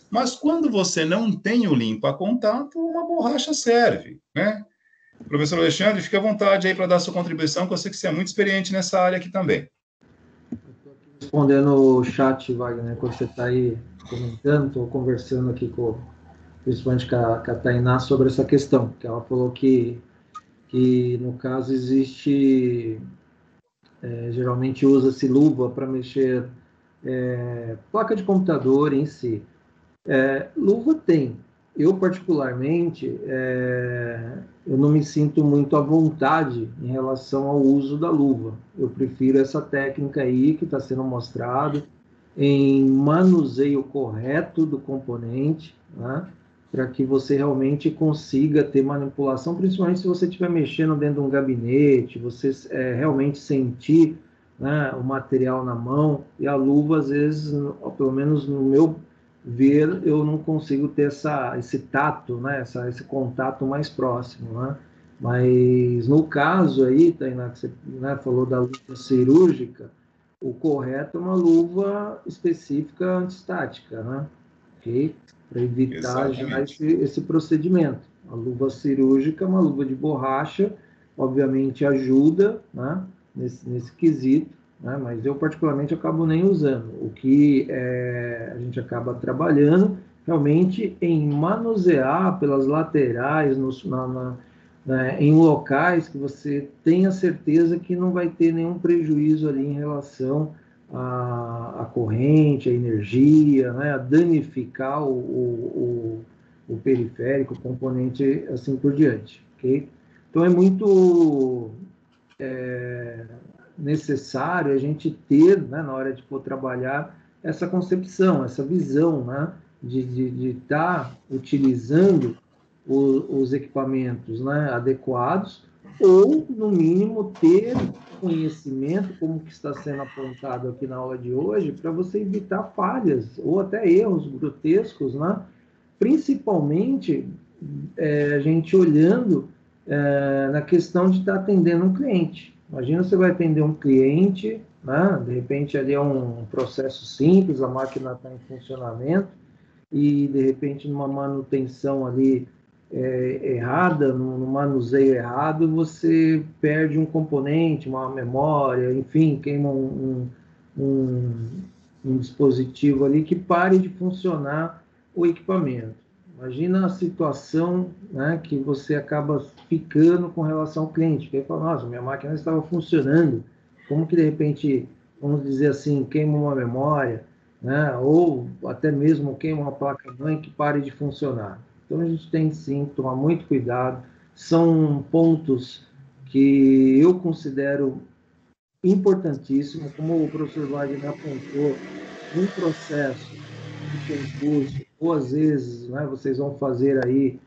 S1: Mas quando você não tem o limpa-contato, uma borracha serve, né? Professor Alexandre, fique à vontade aí para dar sua contribuição, que eu sei que você é muito experiente nessa área aqui também.
S2: Respondendo o chat, Wagner, quando você está aí comentando, estou conversando aqui principalmente com a Tainá sobre essa questão, que ela falou que no caso existe, geralmente usa-se luva para mexer placa de computador em si. Luva tem. Eu, particularmente, eu não me sinto muito à vontade em relação ao uso da luva. Eu prefiro essa técnica aí que está sendo mostrado em manuseio correto do componente, né? Para que você realmente consiga ter manipulação, principalmente se você estiver mexendo dentro de um gabinete, você realmente sentir, né, o material na mão, e a luva, às vezes, pelo menos no meu ver, eu não consigo ter esse tato, né, esse contato mais próximo, né? Mas no caso aí, Tainá, que você, né, falou da luva cirúrgica, o correto é uma luva específica antistática, né? Okay? Para evitar já esse procedimento. A luva cirúrgica é uma luva de borracha, obviamente ajuda, né, nesse quesito, né, mas eu particularmente acabo nem usando. O que a gente acaba trabalhando realmente em manusear pelas laterais, em locais que você tenha certeza que não vai ter nenhum prejuízo ali em relação à corrente, à energia, né, a danificar o periférico, o componente, assim por diante, ok? Então, é muito necessário a gente ter, né, na hora de for trabalhar, essa concepção, essa visão, né, de estar utilizando os equipamentos, né, adequados, ou, no mínimo, ter conhecimento, como que está sendo apontado aqui na aula de hoje, para você evitar falhas ou até erros grotescos, né? Principalmente a gente olhando na questão de estar atendendo um cliente. Imagina você vai atender um cliente, né? De repente ali é um processo simples, a máquina está em funcionamento, e de repente numa manutenção ali errada, no manuseio errado, você perde um componente, uma memória, enfim, queima um dispositivo ali que pare de funcionar o equipamento. Imagina a situação, né, que você acaba ficando com relação ao cliente, que ele fala, nossa, minha máquina estava funcionando, como que de repente, vamos dizer assim, queima uma memória, né, ou até mesmo queima uma placa-mãe que pare de funcionar. Então a gente tem sim que tomar muito cuidado, são pontos que eu considero importantíssimo, como o professor Wagner apontou, um processo de concurso, ou às vezes, né, vocês vão fazer aí,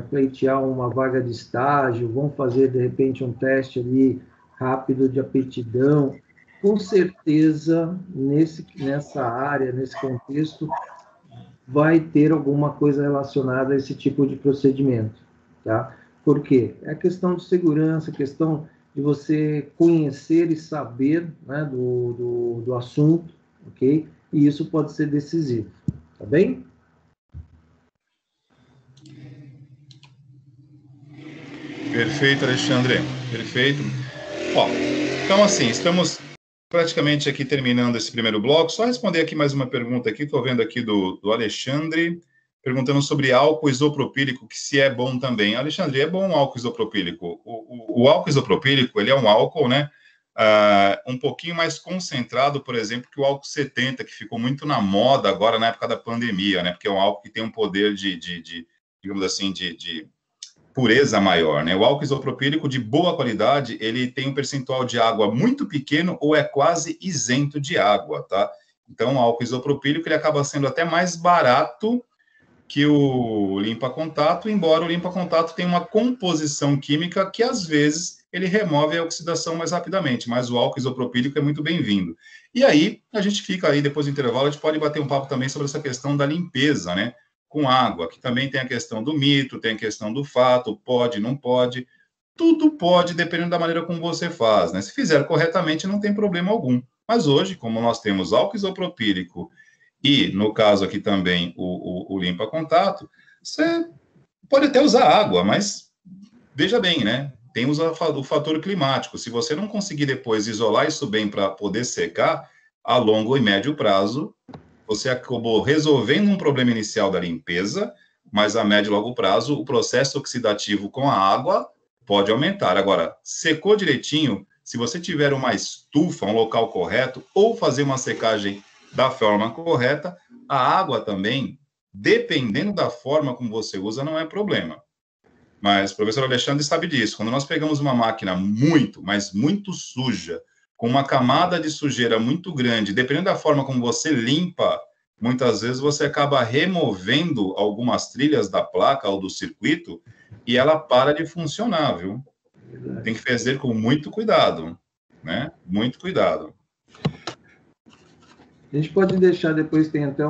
S2: pleitear uma vaga de estágio, vão fazer, de repente, um teste ali rápido de aptidão, com certeza, nessa área, nesse contexto, vai ter alguma coisa relacionada a esse tipo de procedimento, tá? Por quê? É a questão de segurança, questão de você conhecer e saber, né, do assunto, ok? E isso pode ser decisivo, tá bem?
S1: Perfeito, Alexandre. Perfeito. Ó, então, assim, estamos praticamente aqui terminando esse primeiro bloco. Só responder aqui mais uma pergunta aqui. Estou vendo aqui do Alexandre, perguntando sobre álcool isopropílico, que se é bom também. Alexandre, é bom o álcool isopropílico. O álcool isopropílico, ele é um álcool, né, um pouquinho mais concentrado, por exemplo, que o álcool 70, que ficou muito na moda agora na época da pandemia, né, porque é um álcool que tem um poder digamos assim, de pureza maior, né? O álcool isopropílico de boa qualidade, ele tem um percentual de água muito pequeno ou é quase isento de água, tá? Então, o álcool isopropílico, ele acaba sendo até mais barato que o limpa-contato, embora o limpa-contato tenha uma composição química que, às vezes, ele remove a oxidação mais rapidamente, mas o álcool isopropílico é muito bem-vindo. E aí, a gente fica aí, depois do intervalo, a gente pode bater um papo também sobre essa questão da limpeza, né? Com água, que também tem a questão do mito, tem a questão do fato, pode, não pode. Tudo pode, dependendo da maneira como você faz, né? Se fizer corretamente, não tem problema algum. Mas hoje, como nós temos álcool isopropílico e, no caso aqui também, o limpa-contato, você pode até usar água, mas veja bem, né? Tem o fator climático. Se você não conseguir depois isolar isso bem para poder secar, a longo e médio prazo, você acabou resolvendo um problema inicial da limpeza, mas a médio e longo prazo, o processo oxidativo com a água pode aumentar. Agora, secou direitinho, se você tiver uma estufa, um local correto, ou fazer uma secagem da forma correta, a água também, dependendo da forma como você usa, não é problema. Mas o professor Alexandre sabe disso. Quando nós pegamos uma máquina muito, mas muito suja, com uma camada de sujeira muito grande, dependendo da forma como você limpa, muitas vezes você acaba removendo algumas trilhas da placa ou do circuito e ela para de funcionar, viu? Tem que fazer com muito cuidado, né? Muito cuidado.
S2: A gente pode deixar depois, tem até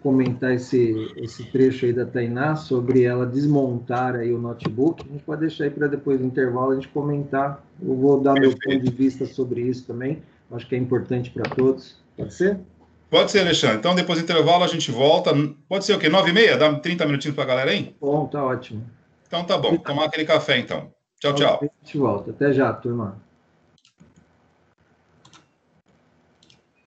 S2: comentar esse trecho aí da Tainá sobre ela desmontar aí o notebook. A gente pode deixar aí para depois do intervalo a gente comentar. Eu vou dar meu ponto de vista sobre isso também. Acho que é importante para todos. Pode ser?
S1: Pode ser, Alexandre. Então, depois do intervalo, a gente volta. Pode ser o quê? 9h30? Dá 30 minutinhos para a galera aí?
S2: Bom, tá ótimo.
S1: Então, tá bom. Tomar aquele café, então. Tchau, tchau.
S2: A gente volta. Até já, turma.